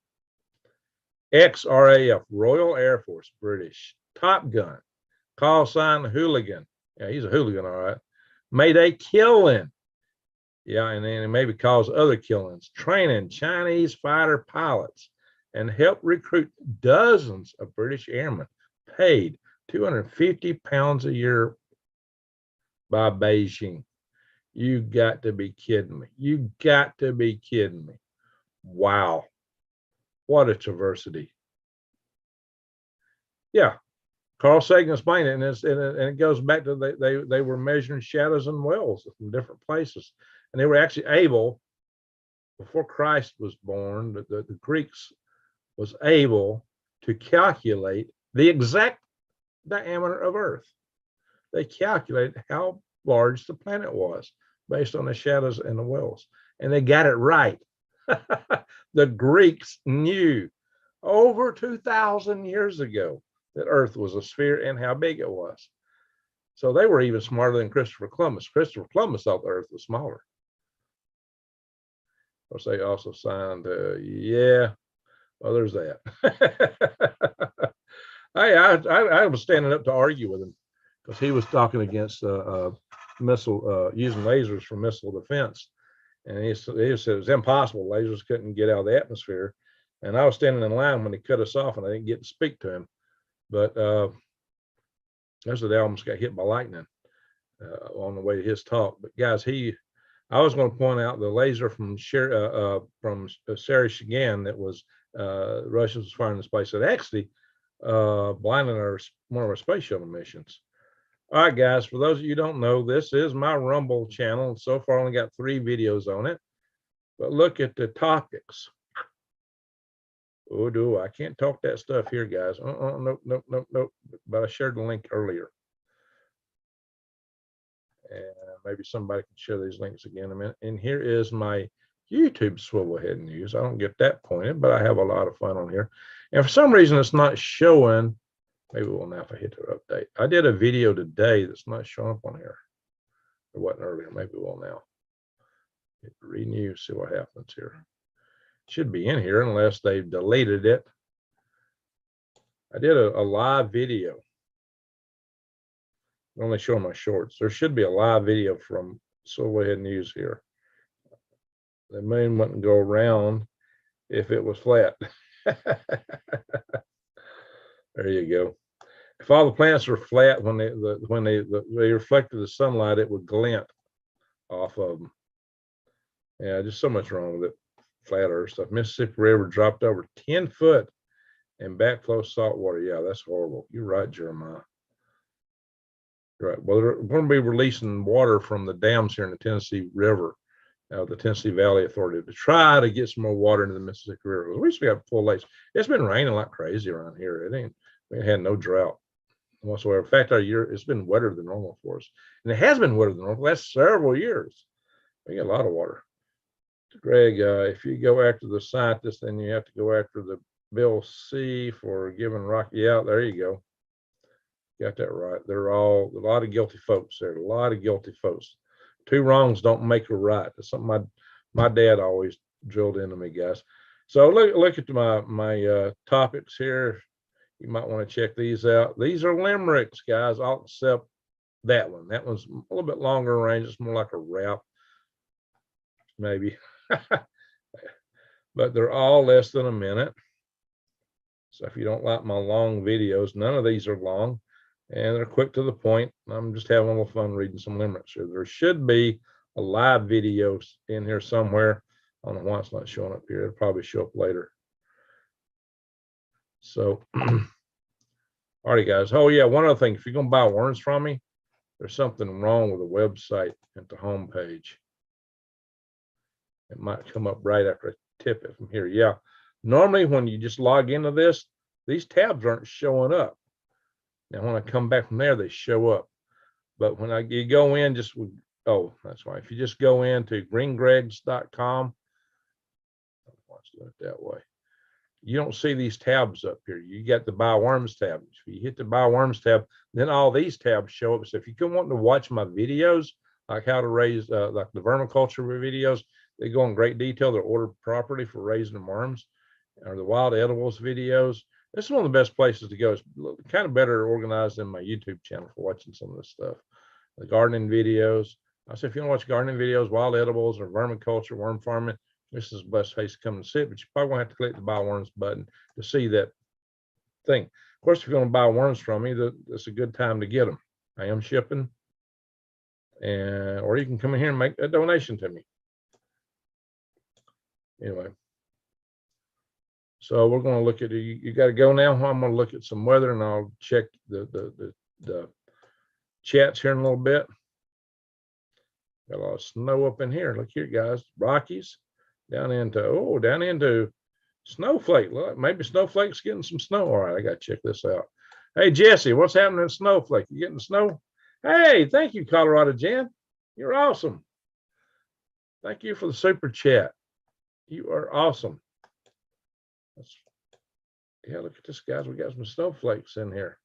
Ex-RAF, Royal Air Force, British, Top Gun, call sign hooligan. Yeah, he's a hooligan, all right. Made a killing. Yeah, and then maybe cause other killings. Training Chinese fighter pilots and helped recruit dozens of British airmen, paid 250 pounds a year by Beijing. You got to be kidding me. You got to be kidding me. Wow. What a traversity. Yeah. Carl Sagan explained it, and it goes back to they were measuring shadows and wells from different places. And they were actually able, before Christ was born, the Greeks was able to calculate the exact diameter of Earth. They calculated how large the planet was based on the shadows and the wells. And they got it right. The Greeks knew over 2,000 years ago that Earth was a sphere and how big it was. So they were even smarter than Christopher Columbus. Christopher Columbus thought the Earth was smaller. Of course, they also signed, yeah, well, there's that. I was standing up to argue with him because he was talking against missile, using lasers for missile defense. And he said it was impossible. Lasers couldn't get out of the atmosphere. And I was standing in line when he cut us off, and I didn't get to speak to him. But that's they almost got hit by lightning on the way to his talk. But guys, I was going to point out the laser from Saryshgan that was Russians was firing in space that actually blinded one of our space shuttle missions. All right, guys, for those of you who don't know, this is my Rumble channel. So far, I only got 3 videos on it. But look at the topics. Oh, I can't talk that stuff here, guys. Nope. But I shared the link earlier. And maybe somebody can share these links again in a minute. And here is my YouTube Swivelhead News. I don't get that pointed, but I have a lot of fun on here. And for some reason, it's not showing. Maybe we'll now if I hit the update. I did a video today that's not showing up on here. It wasn't earlier. Maybe we'll now. Hit renew, see what happens here. Should be in here unless they've deleted it. I did a live video. I'm only showing my shorts. There should be a live video from Swivelhead News here. The moon wouldn't go around if it was flat. There you go. If all the planets were flat, when they reflected the sunlight, it would glint off of them. Yeah, just so much wrong with it. Flat Earth stuff. Mississippi River dropped over 10 foot and backflow salt water. Yeah, that's horrible. You're right, Jeremiah. You're right. Well, they're going to be releasing water from the dams here in the Tennessee River, the Tennessee Valley Authority, to try to get some more water into the Mississippi River. We used to have full lakes. It's been raining like crazy around here. We had no drought whatsoever. In fact, our year it's been wetter than normal for us, and it has been wetter than normal for the last several years. We get a lot of water. Greg, if you go after the scientist, then you have to go after the Bill C for giving Rocky out. There you go. Got that right. They're all a lot of guilty folks there. A lot of guilty folks. Two wrongs don't make a right. That's something my dad always drilled into me, guys. So look at my topics here. You might want to check these out. These are limericks, guys. I'll accept that one. That one's a little bit longer range. It's more like a rap, maybe. But they're all less than a minute. So if you don't like my long videos, none of these are long and they're quick to the point. I'm just having a little fun reading some limericks here. There should be a live video in here somewhere. I don't know why it's not showing up here. It'll probably show up later. So, alrighty, guys. Oh yeah, one other thing. If you're gonna buy worms from me, there's something wrong with the website at the home page. It might come up right after I tip it from here. Yeah. Normally when you just log into this, these tabs aren't showing up. Now when I come back from there, they show up. But when you go in, oh, that's why. If you just go into greengregs.com, let's do it that way. You don't see these tabs up here. You got the buy worms tab. If you hit the buy worms tab, then all these tabs show up. So if you can want to watch my videos, like how to raise, like the vermiculture videos, they go in great detail. They're ordered properly for raising worms, or the wild edibles videos. This is one of the best places to go. It's kind of better organized than my YouTube channel for watching some of this stuff. The gardening videos. I said, if you want to watch gardening videos, wild edibles, or vermiculture, worm farming, this is the best place to come and sit. But you probably won't have to click the buy worms button to see that thing. Of course, if you're going to buy worms from me, that's a good time to get them. I am shipping, or you can come in here and make a donation to me. Anyway, so we're going to look at you got to go now. I'm going to look at some weather, and I'll check the chats here in a little bit. Got a lot of snow up in here. Look here, guys. Rockies down into Snowflake. Look, maybe Snowflake's getting some snow. All right, I got to check this out. Hey, Jesse, what's happening in Snowflake? You getting snow? Hey, thank you, Colorado Jan. You're awesome. Thank you for the super chat. You are awesome. Yeah, look at this, guys. We got some snowflakes in here.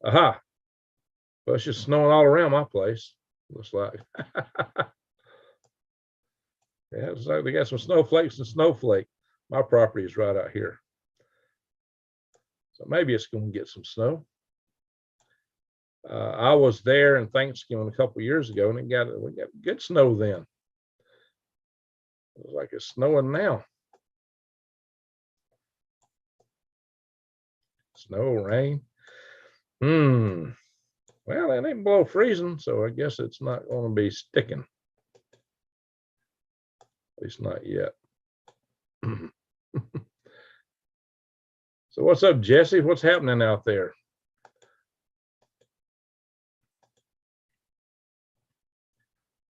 Aha. Well, it's just snowing all around my place. Looks like. Yeah, it's like they got some snowflakes and snowflake. My property is right out here. So maybe it's going to get some snow. I was there in Thanksgiving a couple of years ago, and we got good snow then. It was like it's snowing now. Snow, rain. Well, it ain't below freezing, so I guess it's not going to be sticking. At least not yet. So what's up, Jesse? What's happening out there?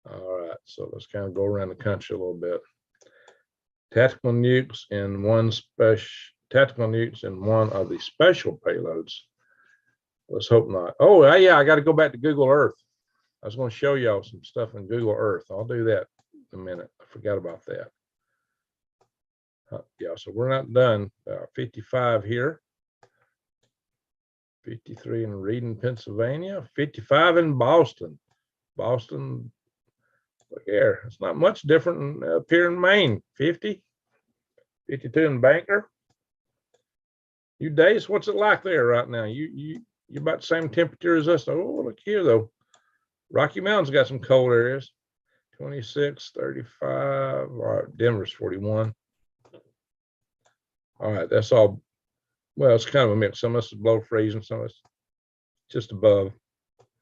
All right, so let's kind of go around the country a little bit. Tactical nukes in one of the special payloads. Let's hope not. Oh, yeah, I got to go back to Google Earth. I was going to show y'all some stuff in Google Earth. I'll do that in a minute. I forgot about that. Yeah, so we're not done. 55 here. 53 in Reading, Pennsylvania. 55 in Boston. Boston, look here. It's not much different up here in Maine. 50. 52 in Banker. You days, what's it like there right now? You're about the same temperature as us. Oh, look here though. Rocky Mountain's got some cold areas. 26, 35. All right, Denver's 41. All right, that's all. Well, it's kind of a mix. Some of us is below freezing, some of us just above.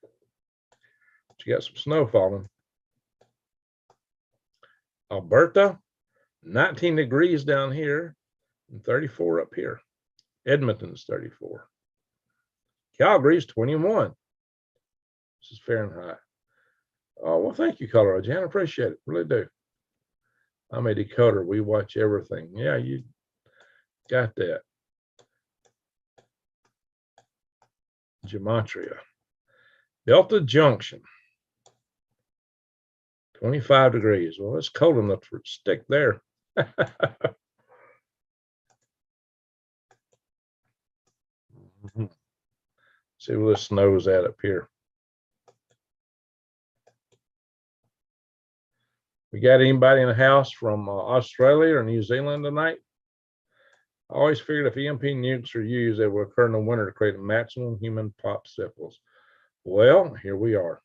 But you got some snow falling. Alberta, 19 degrees down here and 34 up here. Edmonton's 34. Calgary's 21. This is Fahrenheit. Oh, well, thank you, Colorado Jan. I appreciate it. Really do. I'm a decoder. We watch everything. Yeah, you got that. Gematria. Delta Junction. 25 degrees. Well, it's cold enough to stick there. See where the snow's at up here. We got anybody in the house from Australia or New Zealand tonight? I always figured if EMP nukes are used, they will occur in the winter to create maximum human popsicles. Well, here we are.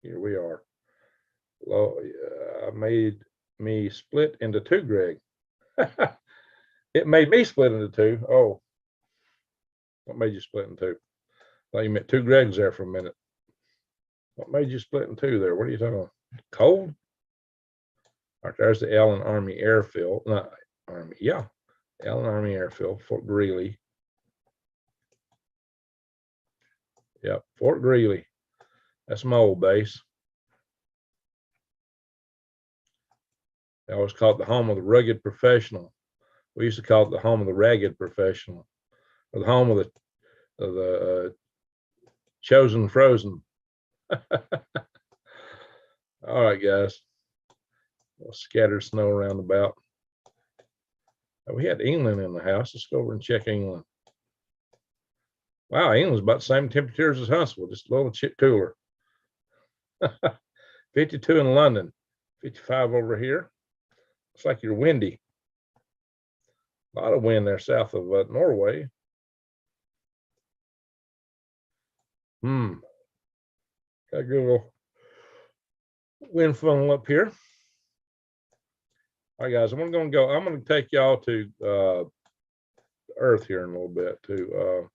Here we are. Well, I made me split into two, Greg. It made me split into two. Oh, what made you split in two? I thought you meant two Gregs there for a minute. What made you split in two there? What are you talking about? Cold? All right, there's the Allen Army Airfield. Not Army, yeah. Allen Army Airfield, Fort Greely. Yep, Fort Greely. That's my old base. I always call it the home of the rugged professional. We used to call it the home of the ragged professional, or the home of the chosen frozen. All right, guys. We'll scatter snow around about. We had England in the house. Let's go over and check England. Wow, England's about the same temperatures as Huntsville, just a little chip cooler. 52 in London, 55 over here. Looks like you're windy. A lot of wind there south of Norway. Got a good little wind funnel up here. All right, guys, I'm going to take y'all to Earth here in a little bit, to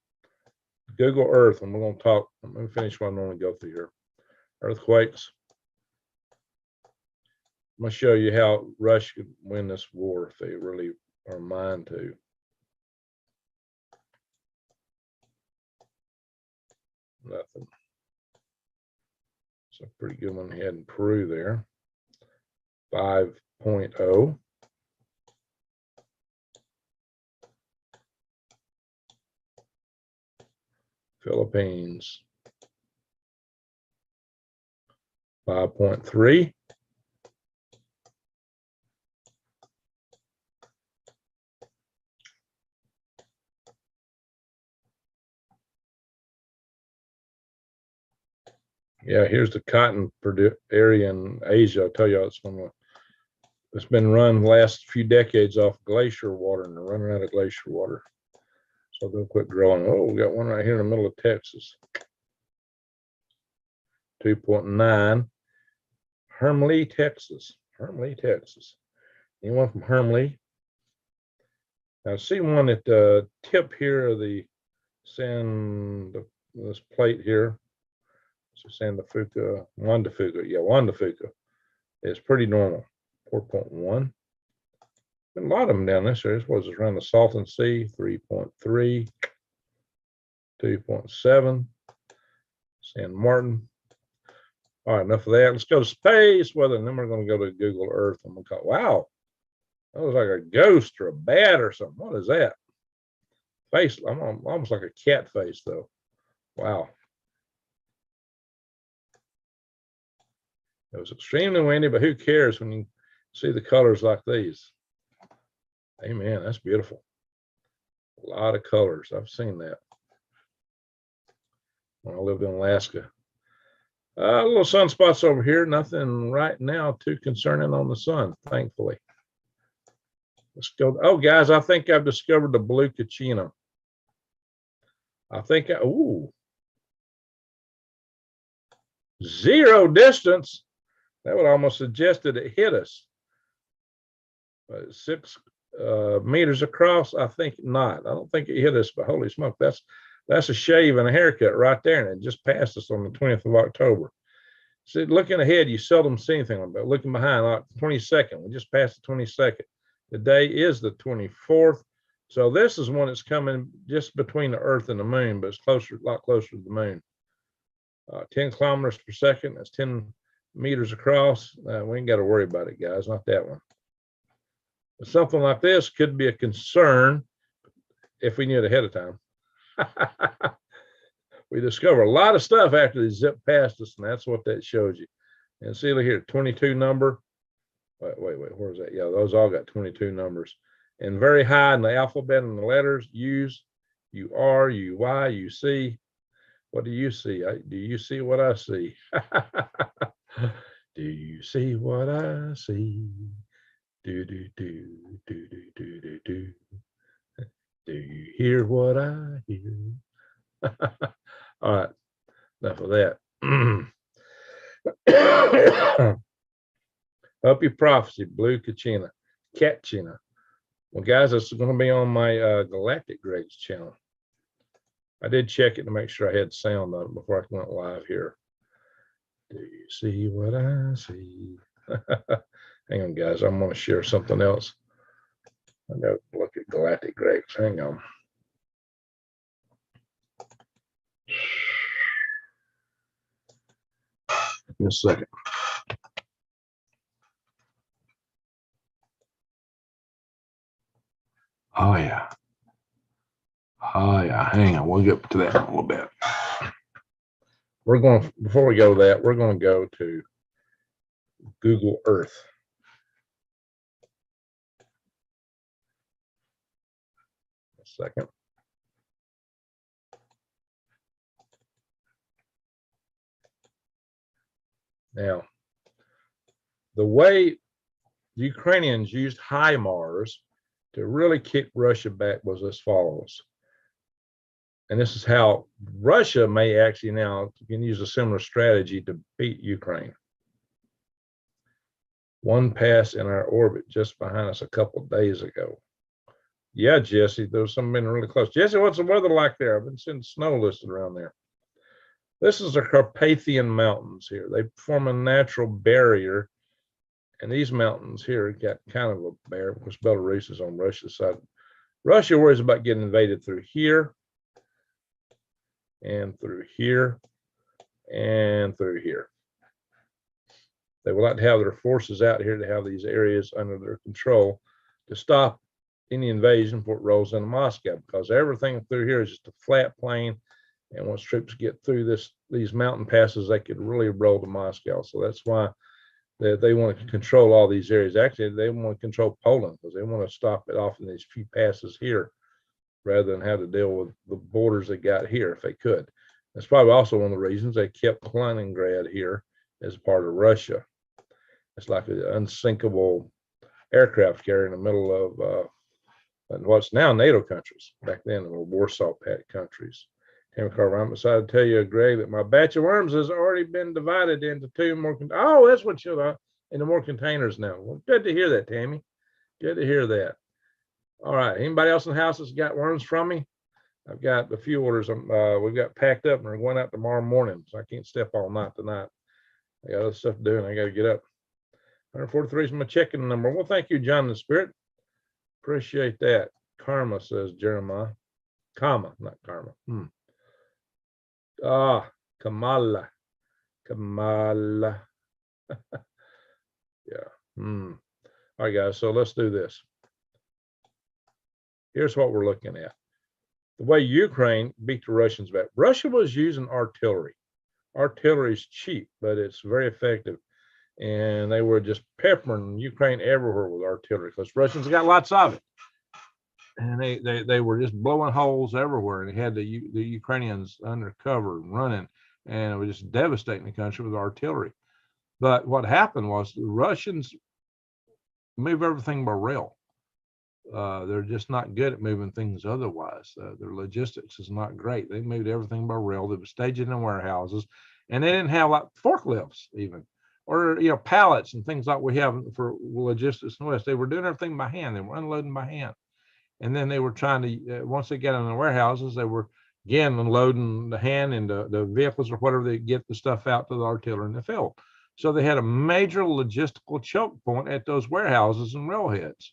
Google Earth, and we're going to talk. I'm going to finish what I normally go through here. Earthquakes. I'm going to show you how Russia could win this war if they really are mind to. Nothing. It's a pretty good one ahead in Peru there. 5.0. Philippines. 5.3. Yeah, here's the cotton area in Asia. I'll tell you, it's been run the last few decades off glacier water, and they're running out of glacier water. So they'll quit growing. Oh, we got one right here in the middle of Texas. 2.9. Hermleigh, Texas. Hermleigh, Texas. Anyone from Hermleigh? Now, see one at the tip here of the this plate here. So Juan de Fuca. Yeah, Juan de Fuca. It's pretty normal. 4.1. Been a lot of them down this area. This was around the Salton Sea. 3.3. 2.7. San Martin. All right, enough of that. Let's go to space weather, and then we're going to go to Google Earth. I'm going to call, wow, that was like a ghost or a bat or something. What is that? Face, I'm almost like a cat face, though. Wow. It was extremely windy, but who cares when you see the colors like these? Amen. That's beautiful. A lot of colors. I've seen that when I lived in Alaska. Little sunspots over here. Nothing right now too concerning on the sun, thankfully. Let's go. Oh, guys, I think I've discovered the blue Kachina. Ooh. Zero distance. That would almost suggest that it hit us. 6 meters across, I think not. I don't think it hit us, but holy smoke, that's a shave and a haircut right there, and it just passed us on the 20th of October. See, looking ahead, you seldom see anything like that. Looking behind, like the 22nd, we just passed the 22nd. The day is the 24th. So this is one that's coming just between the Earth and the Moon, but it's closer, a lot closer to the Moon. 10 kilometers per second, that's 10 meters across. We ain't got to worry about it, guys, not that one. But something like this could be a concern if we knew it ahead of time. We discover a lot of stuff after they zip past us, and that's what that shows you. And see, look here, 22 number. Wait, where's that? Yeah, those all got 22 numbers. And very high in the alphabet and the letters, U's, U-R, U-Y, U-C. What do you see? Do you see what I see? Do you see what I see? Do, do, do, do, do, do, do, do. Do you hear what I hear? All right, enough of that. Up Your Prophecy, Blue Kachina. Well, guys, this is going to be on my Galactic Greg's channel. I did check it to make sure I had sound on it before I went live here. Do you see what I see? Hang on, guys. I'm going to share something else. I got to look at Galactic Greg's. Hang on. Give me a second. Oh, yeah. Oh, yeah. Hang on. We'll get to that in a little bit. We're going, before we go to that, we're going to go to Google Earth. A second. Now, the way the Ukrainians used HIMARS to really kick Russia back was as follows. And this is how Russia may actually now can use a similar strategy to beat Ukraine. One passed in our orbit just behind us a couple of days ago. Yeah, Jesse, there's some been really close. Jesse, what's the weather like there? I've been seeing snow listed around there. This is the Carpathian Mountains here. They form a natural barrier. And these mountains here got kind of a barrier because Belarus is on Russia's side. Russia worries about getting invaded through here and through here and through here. They would like to have their forces out here to have these areas under their control to stop any invasion before it rolls into Moscow, because everything through here is just a flat plain. And once troops get through these mountain passes, they could really roll to Moscow. So that's why they want to control all these areas. Actually, they want to control Poland because they want to stop it off in these few passes here rather than have to deal with the borders they got here if they could. That's probably also one of the reasons they kept Kaliningrad here as part of Russia. It's like an unsinkable aircraft carrier in the middle of what's now NATO countries. Back then, the Warsaw Pact countries. I'm excited to tell you, Greg, that my batch of worms has already been divided into 2 more. Oh, that's what you're into more containers now. Well, good to hear that, Tammy. Good to hear that. All right. Anybody else in the house that's got worms from me? I've got a few orders. We've got packed up and we're going out tomorrow morning, so I can't step all night tonight. I got other stuff to do and I got to get up. 143 is my checking number. Well, thank you, John the Spirit. Appreciate that. Karma, says Jeremiah. Karma, not karma. Kamala. Yeah. All right, guys. So let's do this. Here's what we're looking at. The way Ukraine beat the Russians back. Russia was using artillery. Artillery is cheap, but it's very effective. And they were just peppering Ukraine everywhere with artillery because Russians got lots of it. And they were just blowing holes everywhere. And they had the Ukrainians under cover and running. And it was just devastating the country with artillery. But what happened was the Russians move everything by rail. They're just not good at moving things otherwise. Their logistics is not great. They moved everything by rail. They were staging in warehouses, and they didn't have like forklifts even, or pallets and things like we have for logistics in the West. They were doing everything by hand. They were unloading by hand, and then they were trying to once they got in the warehouses, they were again unloading the hand into the vehicles or whatever they get the stuff out to the artillery in the field. So they had a major logistical choke point at those warehouses and railheads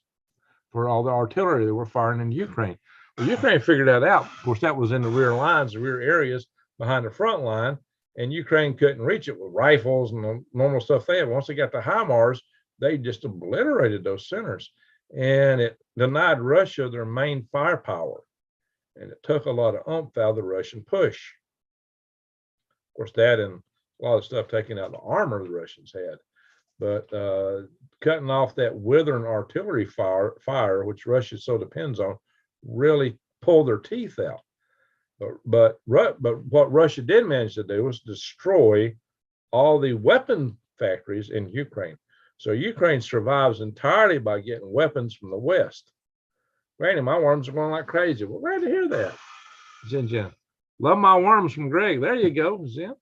for all the artillery they were firing in Ukraine. Well, Ukraine figured that out. Of course, that was in the rear lines, the rear areas behind the front line, and Ukraine couldn't reach it with rifles and the normal stuff they had. Once they got the HIMARS, they just obliterated those centers, and it denied Russia their main firepower, and it took a lot of oomph out of the Russian push. Of course, that and a lot of stuff taking out the armor the Russians had. But cutting off that withering artillery fire, which Russia so depends on, really pulled their teeth out. But what Russia did manage to do was destroy all the weapon factories in Ukraine. So Ukraine survives entirely by getting weapons from the West. Granny, my worms are going like crazy. Well, glad to hear that. Jen. Love my worms from Greg. There you go, Jen.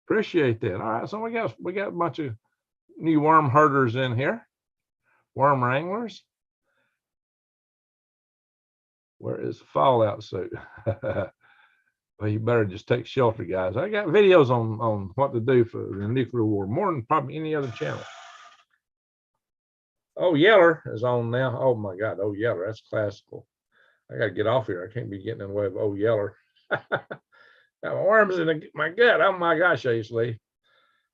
Appreciate that. All right, so we got a bunch of new worm herders in here. Worm wranglers. Where is the fallout suit? Well, you better just take shelter, guys. I got videos on what to do for the nuclear war, more than probably any other channel. Oh, Yeller is on now. Oh my God, Oh Yeller, that's classical. I got to get off here. I can't be getting in the way of Oh Yeller. Got my worms in my gut. Oh my gosh, Ashley.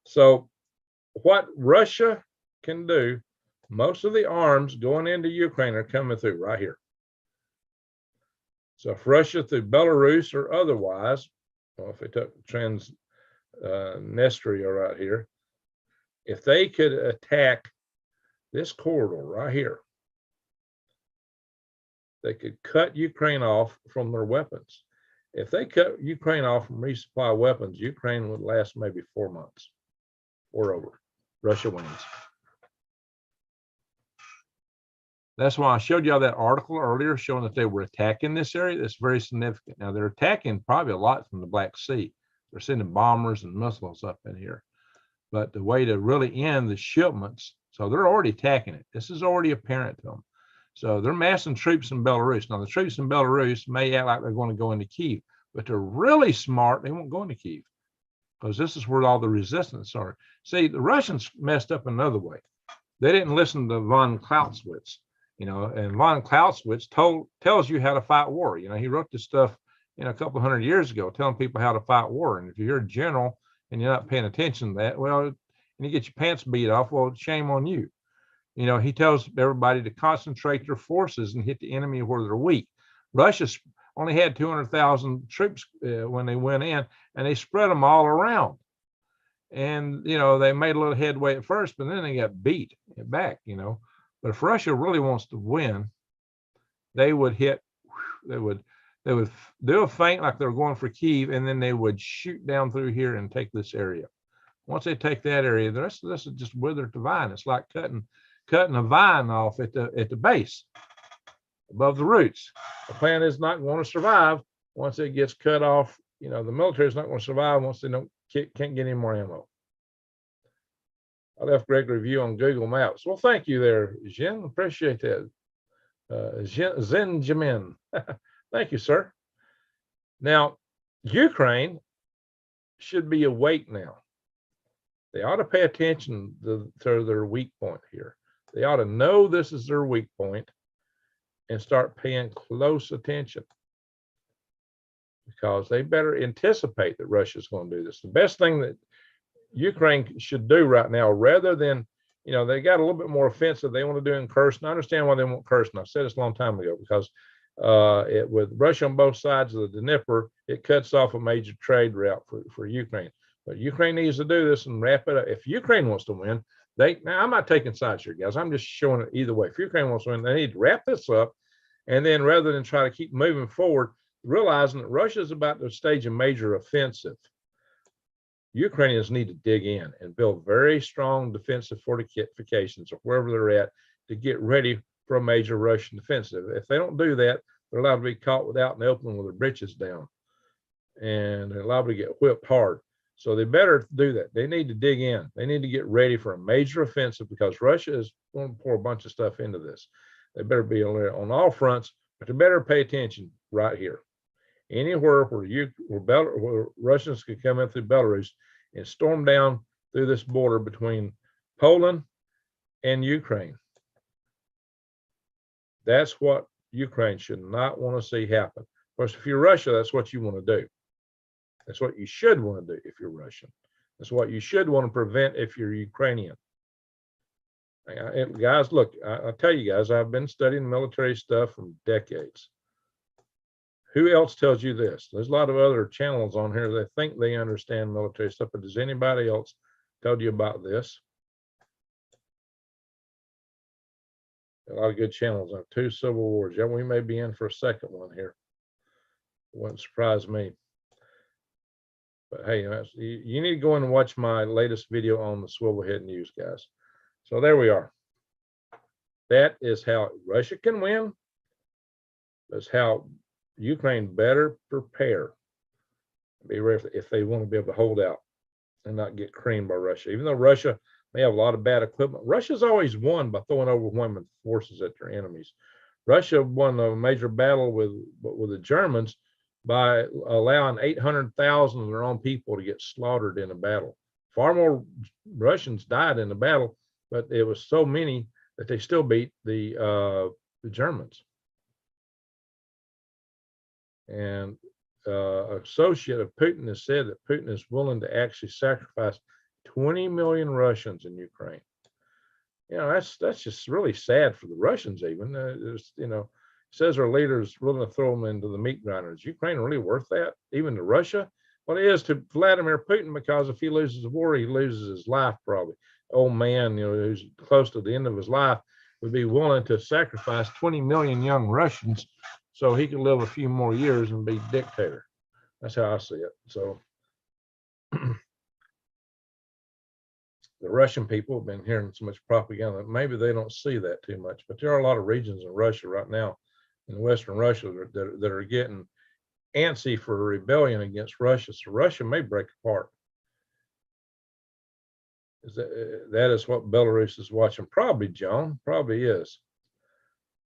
So what Russia can do, most of the arms going into Ukraine are coming through right here. So if Russia through Belarus or otherwise, well, if they took Transnistria right here, if they could attack this corridor right here, they could cut Ukraine off from their weapons. If they cut Ukraine off from resupply weapons, Ukraine would last maybe 4 months or over. Russia wins. That's why I showed y'all that article earlier showing that they were attacking this area. That's very significant. Now they're attacking probably a lot from the Black Sea. They're sending bombers and missiles up in here. But the way to really end the shipments, so they're already attacking it. This is already apparent to them. So they're massing troops in Belarus. Now the troops in Belarus may act like they're going to go into Kyiv, but they're really smart. They won't go into Kyiv because this is where all the resistance are. See, the Russians messed up another way. They didn't listen to von Clausewitz. And von Clausewitz tells you how to fight war. He wrote this stuff, a couple hundred years ago, telling people how to fight war. And if you're a general and you're not paying attention to that, well, and you get your pants beat off, well, shame on you. He tells everybody to concentrate their forces and hit the enemy where they're weak. Russia only had 200,000 troops when they went in, and they spread them all around. And, they made a little headway at first, but then they got beat back, But if Russia really wants to win, they would do a feint like they're going for Kyiv, and then they would shoot down through here and take this area. Once they take that area, the rest of this is just wither to vine. It's like cutting a vine off at the base, above the roots. The plant is not going to survive once it gets cut off. The military is not going to survive once they can't get any more ammo. I left Greg a review on Google Maps. Well, thank you there, Jen. Appreciate that. Zenjamin. Thank you, sir. Now, Ukraine should be awake now. They ought to pay attention to their weak point here. They ought to know this is their weak point and start paying close attention, because they better anticipate that Russia's going to do this. The best thing that Ukraine should do right now, rather than, they got a little bit more offensive they want to do in Kherson. I understand why they want Kherson. I said this a long time ago, because with Russia on both sides of the Dnieper, it cuts off a major trade route for Ukraine. But Ukraine needs to do this and wrap it up. If Ukraine wants to win, now I'm not taking sides here, guys. I'm just showing it either way. If Ukraine wants to win, they need to wrap this up. And then rather than try to keep moving forward, realizing that Russia is about to stage a major offensive, Ukrainians need to dig in and build very strong defensive fortifications or wherever they're at to get ready for a major Russian offensive. If they don't do that, they're allowed to be caught out in the open with their britches down, and they're allowed to get whipped hard. So they better do that. They need to dig in. They need to get ready for a major offensive, because Russia is going to pour a bunch of stuff into this. They better be on all fronts, but they better pay attention right here. Anywhere where Russians could come in through Belarus and storm down through this border between Poland and Ukraine. That's what Ukraine should not want to see happen. Of course, if you're Russia, that's what you want to do. That's what you should want to do if you're Russian. That's what you should want to prevent if you're Ukrainian. Guys, look, I tell you guys, I've been studying military stuff for decades. Who else tells you this? There's a lot of other channels on here that think they understand military stuff, but does anybody else tell you about this? A lot of good channels on 2 civil wars. Yeah, we may be in for a second one here. It wouldn't surprise me. But hey, you need to go and watch my latest video on the Swivelhead News, guys. So there we are. That is how Russia can win. That's how Ukraine better prepare. Be ready if they want to be able to hold out and not get creamed by Russia. Even though Russia may have a lot of bad equipment, Russia's always won by throwing overwhelming forces at their enemies. Russia won a major battle with the Germans by allowing 800,000 of their own people to get slaughtered in a battle. Far more Russians died in the battle, but it was so many that they still beat the Germans. And associate of Putin has said that Putin is willing to actually sacrifice 20 million Russians in Ukraine. You know, that's just really sad for the Russians. Even you know, says our leaders willing to throw them into the meat grinders. Ukraine really worth that? Even to Russia? Well, it is to Vladimir Putin, because if he loses the war, he loses his life probably. Old man, you know, who's close to the end of his life, would be willing to sacrifice 20 million young Russians so he could live a few more years and be dictator. That's how I see it. So the Russian people have been hearing so much propaganda. Maybe they don't see that too much, but there are a lot of regions in Russia right now, in Western Russia, that are getting antsy for a rebellion against Russia. So Russia may break apart. That is what Belarus is watching. Probably, John. Probably is.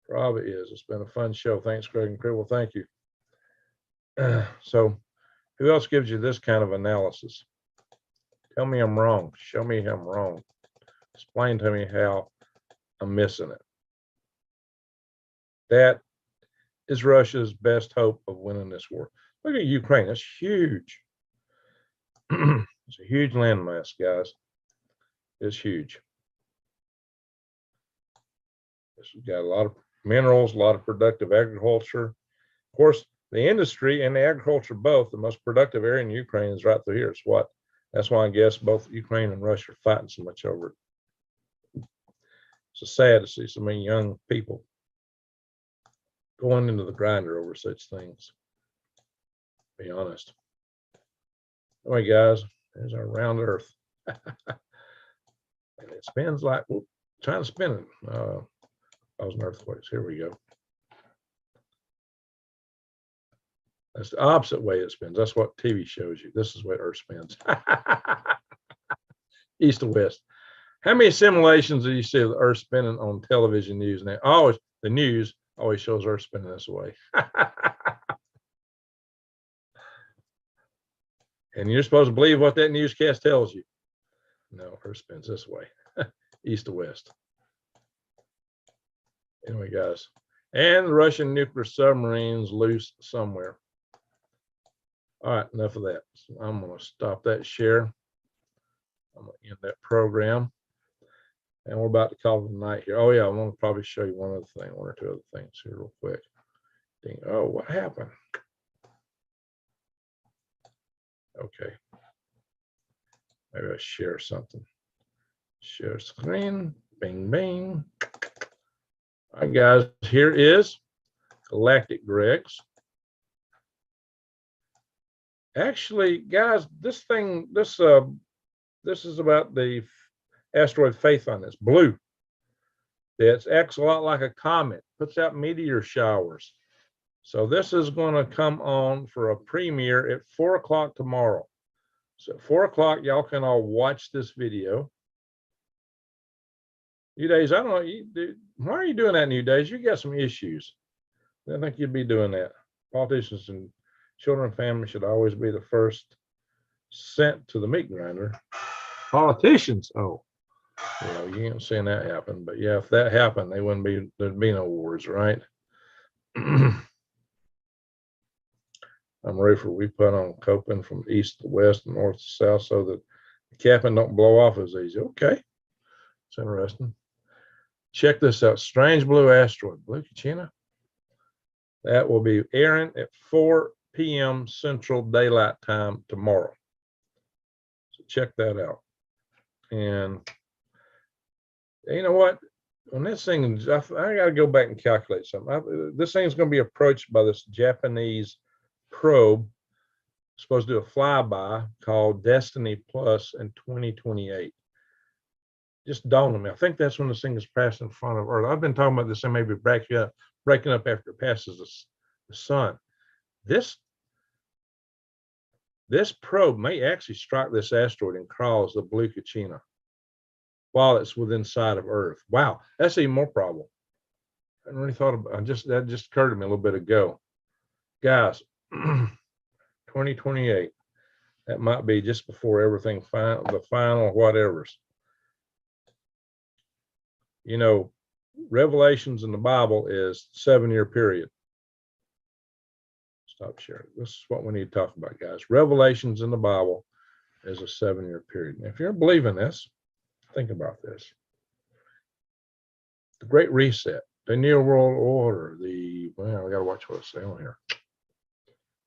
Probably is. It's been a fun show. Thanks, Greg and Crew. Well, thank you. So who else gives you this kind of analysis? Tell me I'm wrong. Show me I'm wrong. Explain to me how I'm missing it. That is Russia's best hope of winning this war. Look at Ukraine. That's huge. It's a huge landmass, guys. It's huge. It's got a lot of minerals, a lot of productive agriculture. Of course, the industry and the agriculture, both, the most productive area in Ukraine is right through here. That's why I guess both Ukraine and Russia are fighting so much over it. It's sad to see so many young people going into the grinder over such things. Be honest. Anyway, guys, there's our round Earth. And it spins like, whoop, trying to spin it. Causing earthquakes. Here we go. That's the opposite way it spins. That's what TV shows you. This is where Earth spins. East to west. How many simulations do you see of the Earth spinning on television news now? Always, the news always shows Earth spinning this way. And you're supposed to believe what that newscast tells you. No, Earth spins this way, east to west. Anyway, guys, and the Russian nuclear submarines loose somewhere. All right, enough of that. So I'm going to stop that share. I'm going to end that program. And we're about to call it a night here. Oh, yeah, I want to probably show you one other thing, one or two other things here real quick. Oh, what happened? Okay. Maybe I share something. Share screen. Bing, bing. All right, guys, here is Galactic Greg's. Actually, guys, this is about the asteroid Pyne. It's blue. It acts a lot like a comet, puts out meteor showers. So this is going to come on for a premiere at 4 o'clock tomorrow. So at 4 o'clock, y'all can all watch this video. You days, I don't know, why are you doing that, New Days? You got some issues. I think you'd be doing that. Politicians and children and families should always be the first sent to the meat grinder. Politicians, oh, well, you ain't seeing that happen. But yeah, if that happened, there'd be no wars, right? I'm ready for we put on coping from east to west and north to south so that the capping don't blow off as easy. Okay, it's interesting. Check this out. Strange blue asteroid, blue Kachina. That will be airing at 4 p.m. Central Daylight Time tomorrow. So check that out. And you know what? On this thing, I got to go back and calculate something. This thing's going to be approached by this Japanese probe, supposed to do a flyby called Destiny Plus in 2028. Just dawned on me. I think that's when this thing is passing in front of Earth. I've been talking about this thing maybe breaking up after it passes the sun. This probe may actually strike this asteroid and cross the Blue Kachina while it's within sight of Earth. Wow, that's even more probable. I hadn't really thought about it. That just occurred to me a little bit ago. Guys, 2028. That might be just before everything the final whatevers. You know, Revelations in the Bible is 7-year period. Stop sharing. This is what we need to talk about, guys. Revelations in the Bible is a 7-year period. And if you're believing this, think about this. The Great Reset, the New World Order, well, I got to watch what I say on here.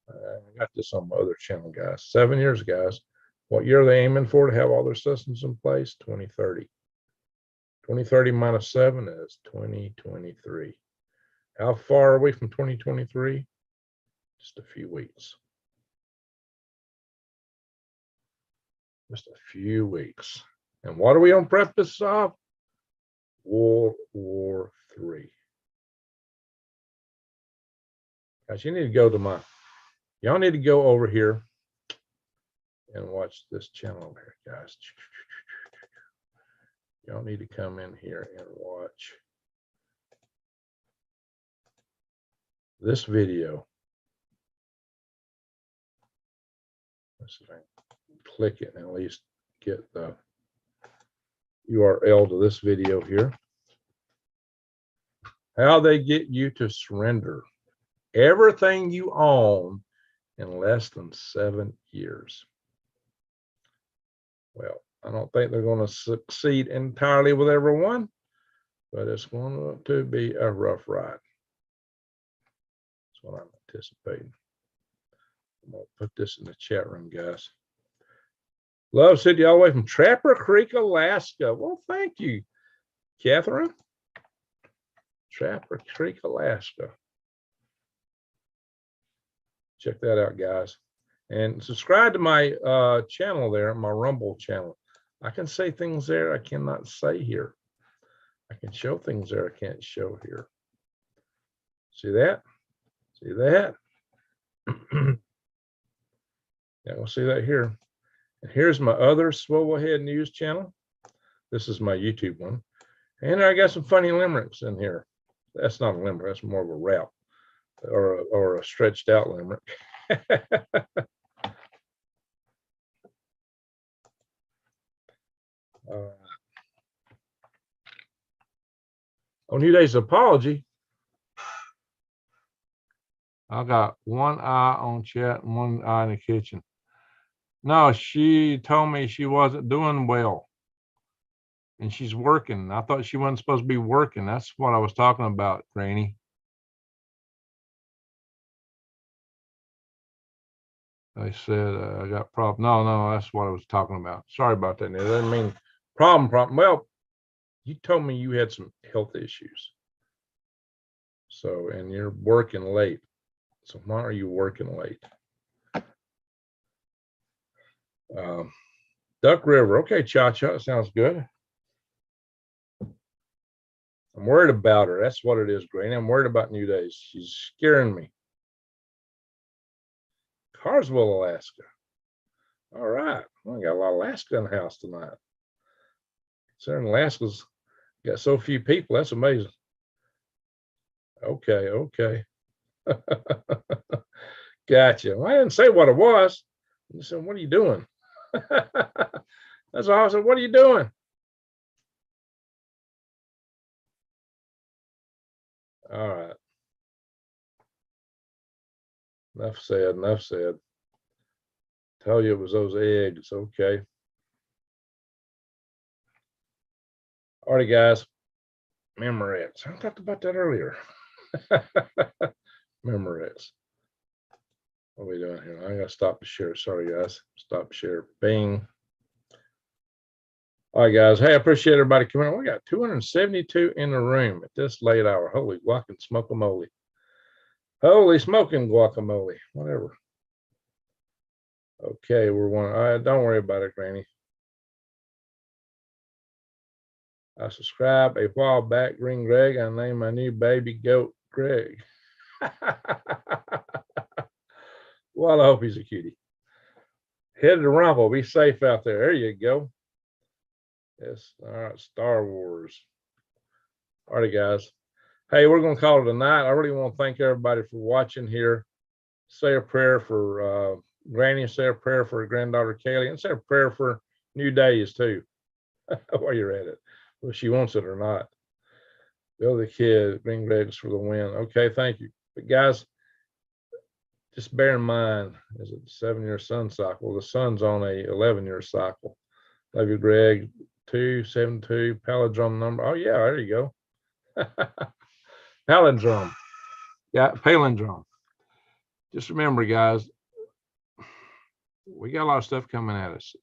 I got this on my other channel, guys. 7 years, guys. What year are they aiming for to have all their systems in place? 2030. 2030 minus 7 is 2023. How far are we from 2023? Just a few weeks. Just a few weeks. And what are we on precipice of? World War III. Guys, you need to go to y'all need to go over here and watch this channel over here, guys. Y'all need to come in here and watch this video. Let's see if I can click it and at least get the URL to this video here. How they get you to surrender everything you own in less than 7 years. Well, I don't think they're going to succeed entirely with everyone, but it's going to be a rough ride. That's what I'm anticipating. I'm going to put this in the chat room, guys. Love City all the way from Trapper Creek, Alaska. Well, thank you, Catherine. Trapper Creek, Alaska. Check that out, guys. And subscribe to my channel there, my Rumble channel. I can say things there I cannot say here. I can show things there I can't show here. See that? See that? Yeah, we'll see that here. And here's my other Swivel Head News channel. This is my YouTube one. And I got some funny limericks in here. That's not a limerick, that's more of a rap or a stretched out limerick. On New Day's apology, I got one eye on chat and one eye in the kitchen. No, she told me she wasn't doing well. And she's working. I thought she wasn't supposed to be working. That's what I was talking about, Granny. They said I got problem. No, that's what I was talking about. Sorry about that. It doesn't mean problem. Well, you told me you had some health issues. So, and you're working late. So why are you working late? Duck River. Okay, Cha-Cha, sounds good. I'm worried about her. That's what it is, Granny. I'm worried about New Days. She's scaring me. Carswell, Alaska. All right. Well, I got a lot of Alaska in the house tonight. Considering Alaska's got so few people, that's amazing. Okay. Gotcha. Well, I didn't say what it was. I said, what are you doing? That's all I said. What are you doing? All right. Enough said. Tell you it was those eggs. Okay. All right, guys. Memorex. I talked about that earlier. Memories. What are we doing here? I gotta stop the share. Sorry, guys. Stop share. Bing. All right, guys. Hey, I appreciate everybody coming on. We got 272 in the room at this late hour. Holy guacamole, smoke-a-mole. Holy smoking guacamole. Whatever. Okay, we're one. All right, don't worry about it, Granny. I subscribed a while back, Green Greg. I named my new baby goat Greg. Well, I hope he's a cutie. Head to Rumble. Be safe out there. There you go. Yes. All right. Star Wars. All right, guys. Hey, we're going to call it a night. I really want to thank everybody for watching here. Say a prayer for Granny. Say a prayer for her granddaughter Kaylee, and say a prayer for New Days too. While you're at it, whether she wants it or not. Bill the kid, Green Regs for the win. Okay, thank you. But guys, just bear in mind, is it the 7-year sun cycle? The sun's on a 11-year cycle. Love you, Greg. 272 palindrome number. Oh yeah, there you go. Palindrome. Yeah, palindrome. Just remember, guys, we got a lot of stuff coming at us.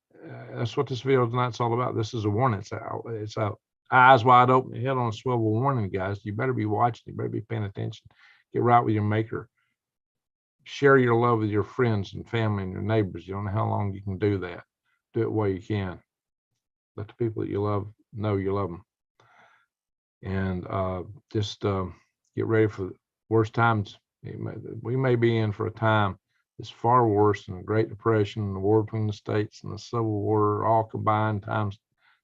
That's what this video tonight's all about. This is a warning. It's a eyes wide open, head on a swivel warning, guys. You better be watching. You better be paying attention. Get right with your maker. Share your love with your friends and family and your neighbors. You don't know how long you can do that. Do it while you can. Let the people that you love know you love them. And just get ready for the worst times. We may be in for a time that's far worse than the Great Depression, the war between the states, and the Civil War, all combined times.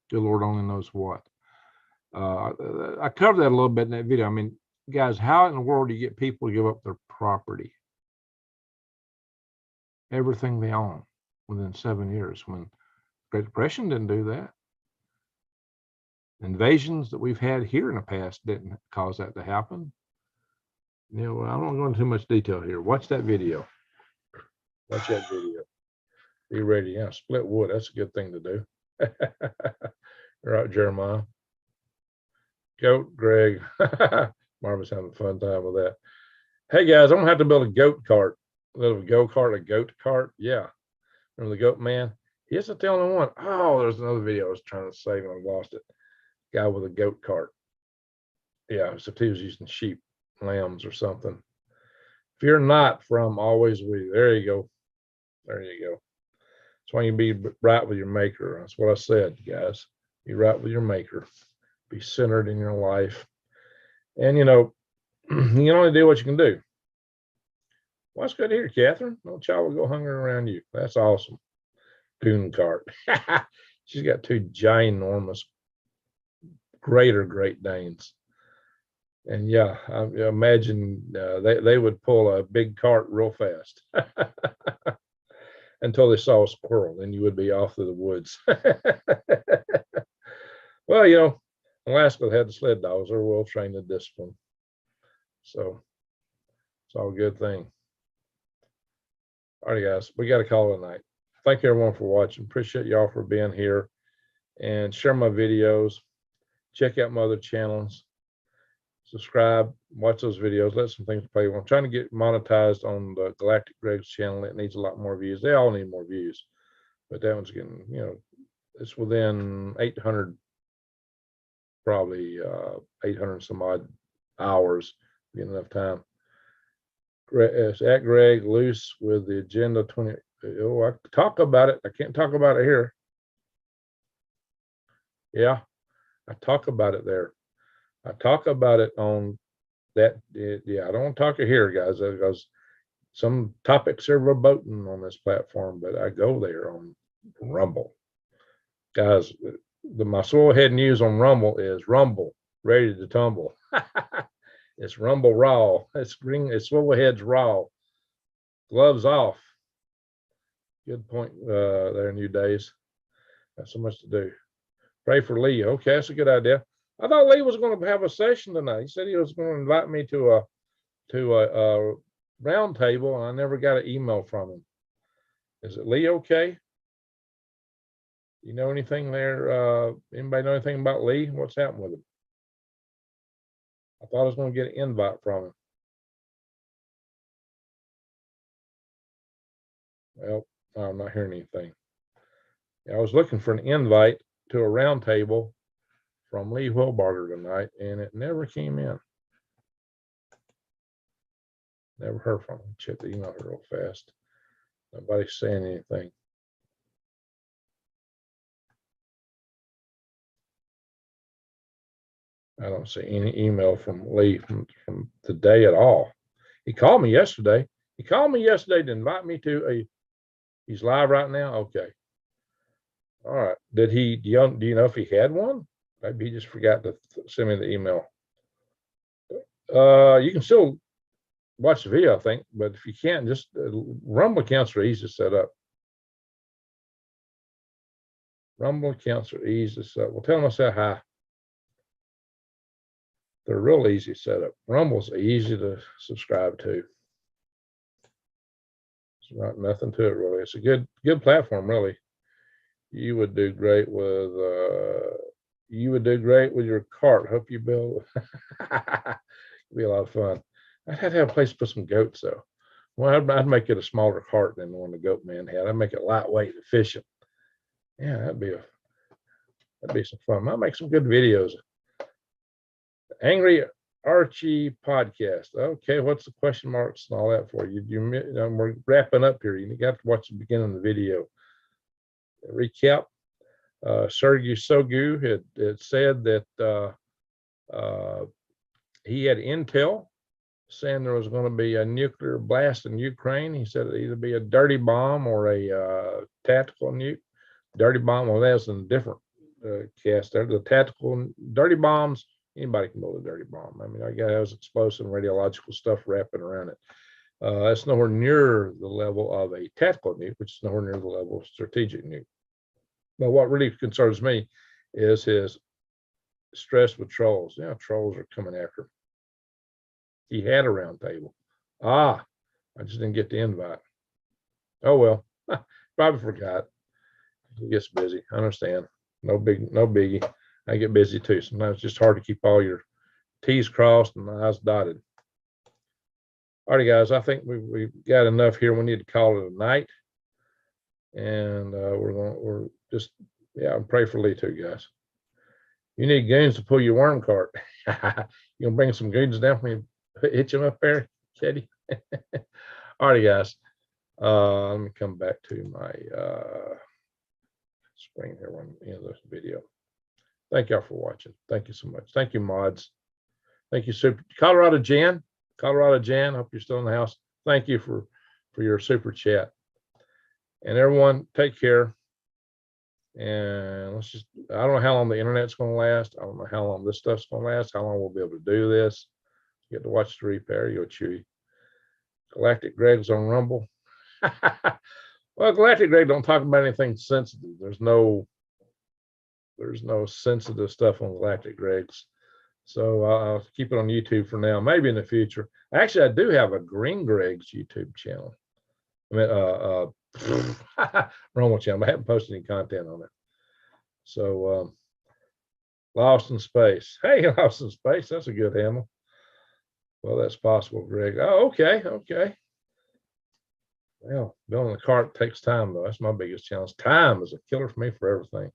Good Lord only knows what. I covered that a little bit in that video. I mean, guys, how in the world do you get people to give up their property? Everything they own within 7 years, when Great Depression didn't do that. Invasions that we've had here in the past didn't cause that to happen. You know, I don't go into too much detail here. Watch that video. Watch that video. Be ready. Yeah, split wood. That's a good thing to do. Right, Jeremiah. Goat Greg. Marvin's having a fun time with that. Hey guys, I'm gonna have to build a goat cart. A little go-kart, a goat cart. Yeah. Remember the goat man? He isn't the only one. Oh, there's another video I was trying to save and I lost it. Guy with a goat cart. Yeah, except he was using sheep, lambs, or something. Fear not from always with you. There you go. There you go. That's why you be right with your maker. That's what I said, guys. Be right with your maker. Be centered in your life. And you know, you can only do what you can do. Well, that's good to hear, Catherine. No child will go hungry around you. That's awesome. Coon cart. She's got 2 ginormous Great Danes. And yeah, I imagine they would pull a big cart real fast until they saw a squirrel. Then you would be off to the woods. Well, you know, Alaska had the sled dogs. They're well trained in discipline. So it's all a good thing. All right, guys, we got to call it a night. Thank you, everyone, for watching. Appreciate y'all for being here. And share my videos. Check out my other channels. Subscribe. Watch those videos. Let some things play. I'm trying to get monetized on the Galactic Greg's channel. It needs a lot more views. They all need more views. But that one's getting, you know, it's within 800, probably 800 some odd hours. Get enough time. It's at Greg Loose with the Agenda 20. Oh, I talk about it. I can't talk about it here. Yeah, I talk about it there. I talk about it on that. Yeah, I don't want to talk it here, guys, because some topics are verboten on this platform, but I go there on Rumble. Guys, my Swillhead news on Rumble is Rumble, ready to tumble. It's Rumble raw. It's Swillhead's raw. Gloves off. Good point there, New Days. Got so much to do. Pray for Lee. Okay, that's a good idea. I thought Lee was going to have a session tonight. He said he was going to invite me to a round table, and I never got an email from him. Is it Lee okay? You know anything there? Anybody know anything about Lee? What's happened with him? I thought I was going to get an invite from him. Well, I'm not hearing anything. I was looking for an invite to a round table from Lee Wilbarger tonight, and it never came in. Never heard from him. Check the email real fast. Nobody's saying anything. I don't see any email from Lee from today at all. He called me yesterday. He called me yesterday to invite me to a, he's live right now? Okay. All right. Did he, do you know if he had one? Maybe he just forgot to send me the email. You can still watch the video, I think, but if you can't, just Rumble accounts are easy to set up. Rumble accounts are easy to set up. Well, tell them I said hi. They're real easy to set up. Rumble's easy to subscribe to. It's not nothing to it really. It's a good platform, really. You would do great with your cart. Hope you build. It'd be a lot of fun. I'd have to have a place to put some goats though. Well, I'd make it a smaller cart than the one the goat man had. I'd make it lightweight, efficient. Yeah, that'd be some fun. I'll make some good videos. Angry Archie podcast. Okay, what's the question marks and all that for you? We're wrapping up here. You got to watch the beginning of the video. Recap. Sergey Sogu had said that he had intel saying there was going to be a nuclear blast in Ukraine. He said it'd either be a dirty bomb or a tactical nuke. Dirty bomb, well, that's in a different cast there. The tactical dirty bombs, anybody can build a dirty bomb. I mean, I guess it was explosive and radiological stuff wrapping around it. That's nowhere near the level of a tactical nuke, which is nowhere near the level of strategic nuke. But what really concerns me is his stress with trolls. Yeah, trolls are coming after him. He had a round table. I just didn't get the invite. Oh well, probably forgot. He gets busy. I understand. No biggie. I get busy too. Sometimes it's just hard to keep all your T's crossed and I's dotted. All right, guys. I think we've got enough here. We need to call it a night. And we're just pray for Lee too, guys. You need goons to pull your worm cart. You gonna bring some goons down for me? Hit him up there, Teddy. All right, guys. Let me come back to my screen here when the end of this video. Thank y'all for watching. Thank you so much. Thank you, mods. Thank you, Colorado Jan. Hope you're still in the house. Thank you for your super chat. And everyone, take care. And let's just, I don't know how long the internet's going to last. I don't know how long this stuff's going to last, how long we'll be able to do this. You get to watch the repair, you'll Chewy. Galactic Greg's on Rumble. Well, Galactic Greg don't talk about anything sensitive. There's no sensitive stuff on Galactic Greg's. So I'll keep it on YouTube for now, maybe in the future. Actually, I do have a Green Greg's YouTube channel. I mean, Rumble channel. I haven't posted any content on it. So Lost in Space. Hey, Lost in Space. That's a good handle. Well, that's possible, Greg. Oh, okay. Well, building the cart takes time, though. That's my biggest challenge. Time is a killer for me for everything.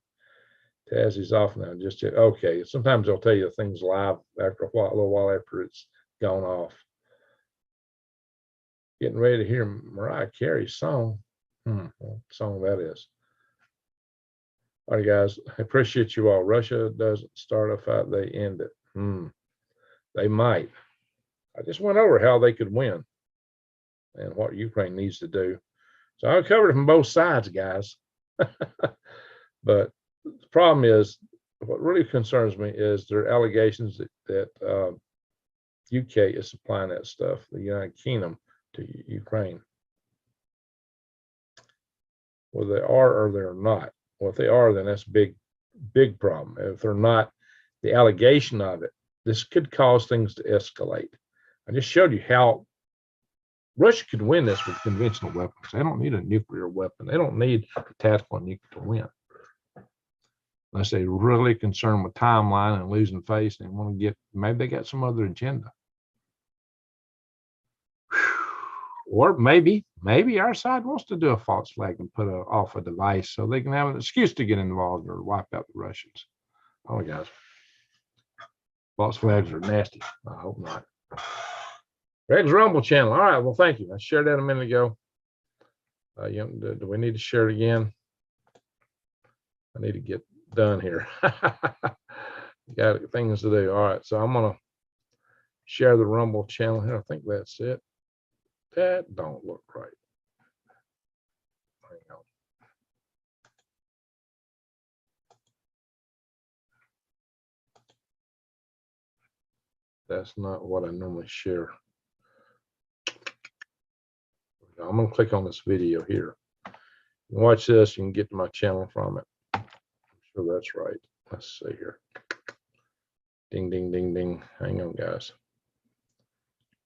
Tazzy's off now. Just yet. Okay. Sometimes they'll tell you things live after a little while after it's gone off. Getting ready to hear Mariah Carey's song. What song that is. All right, guys. I appreciate you all. Russia doesn't start a fight, they end it. They might. I just went over how they could win and what Ukraine needs to do. So I covered it from both sides, guys. But the problem is, what really concerns me is there are allegations that UK is supplying that stuff, the United Kingdom, to Ukraine. Well, they are or they're not. Well, if they are, then that's a big problem. If they're not, the allegation of it, this could cause things to escalate. I just showed you how Russia could win this with conventional weapons. They don't need a nuclear weapon. They don't need a tactical nuke to win. Unless they're really concerned with timeline and losing face and want to get, maybe they got some other agenda. Or maybe our side wants to do a false flag and put off a device so they can have an excuse to get involved or wipe out the Russians. Oh, guys, false flags are nasty. I hope not. Greg's Rumble channel. All right. Well, thank you. I shared that a minute ago. Do we need to share it again? I need to get done here. Got things to do. All right. So I'm going to share the Rumble channel here. I think that's it. That don't look right. Hang on. That's not what I normally share. I'm going to click on this video here. Watch this. You can get to my channel from it. I'm sure that's right. Let's see here. Ding, ding, ding, ding. Hang on, guys.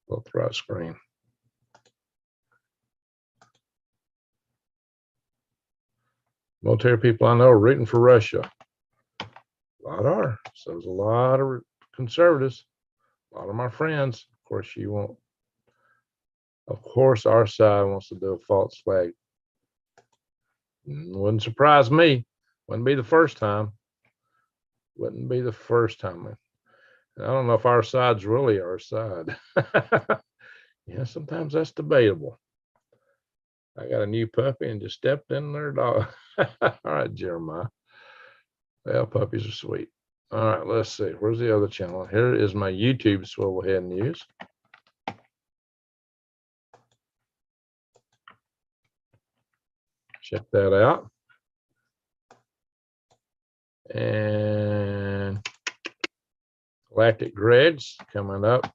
Go through our screen. Military people I know are rooting for Russia. A lot are. So there's a lot of conservatives. A lot of my friends. Of course, you won't. Of course, our side wants to do a false flag. Wouldn't surprise me. Wouldn't be the first time. Wouldn't be the first time. And I don't know if our side's really our side. Yeah, sometimes that's debatable. I got a new puppy and just stepped in their dog. All right, Jeremiah. Well, puppies are sweet. All right, let's see. Where's the other channel? Here is my YouTube Swivel Head News. Check that out. And Galactic Greg's coming up.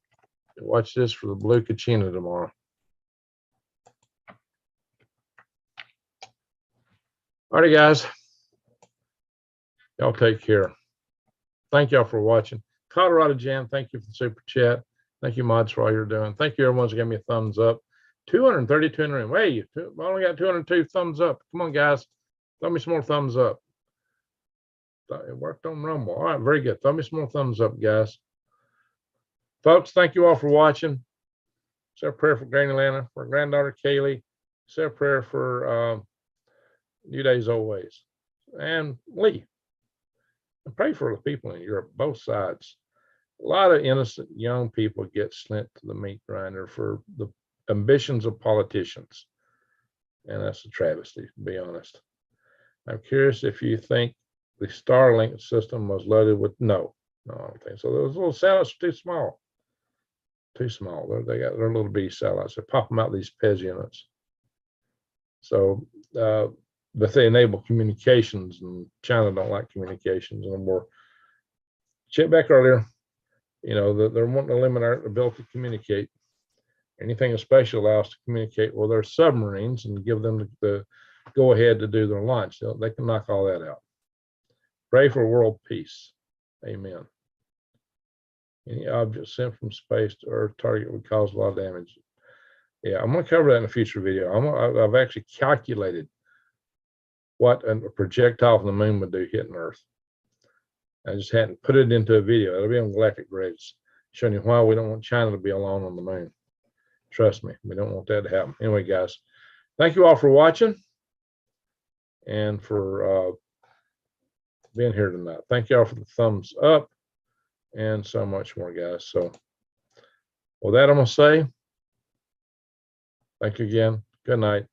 Watch this for the Blue Kachina tomorrow. All right, guys. Y'all take care. Thank y'all for watching. Colorado Jan, thank you for the super chat. Thank you, mods, for all you're doing. Thank you, everyone who's giving me a thumbs up. 232 in the room. Hey, I only got 202 thumbs up. Come on, guys. Throw me some more thumbs up. It worked on Rumble. All right, very good. Throw me some more thumbs up, guys. Folks, thank you all for watching. Say a prayer for Granny Lana, for granddaughter Kaylee. Say a prayer for New Days Always. And Lee. And pray for the people in Europe, both sides. A lot of innocent young people get sent to the meat grinder for the ambitions of politicians. And that's a travesty, to be honest. I'm curious if you think the Starlink system was loaded with no, I don't think so. Those little satellites are too small. Too small. They got their little bitty satellites. They pop them out these PEZ units. So, but they enable communications, and China don't like communications anymore. Check back earlier. You know, they're wanting to limit our ability to communicate. Anything especially allows us to communicate with their submarines and give them the go ahead to do their launch. They can knock all that out. Pray for world peace. Amen. Any object sent from space to Earth target would cause a lot of damage. Yeah, I'm going to cover that in a future video. I've actually calculated what a projectile from the moon would do hitting Earth. I just hadn't put it into a video. It'll be on Galactic Grids, showing you why we don't want China to be alone on the moon. Trust me, we don't want that to happen. Anyway, guys, thank you all for watching and for being here tonight. Thank you all for the thumbs up and so much more, guys. So with that, I'm going to say thank you again. Good night.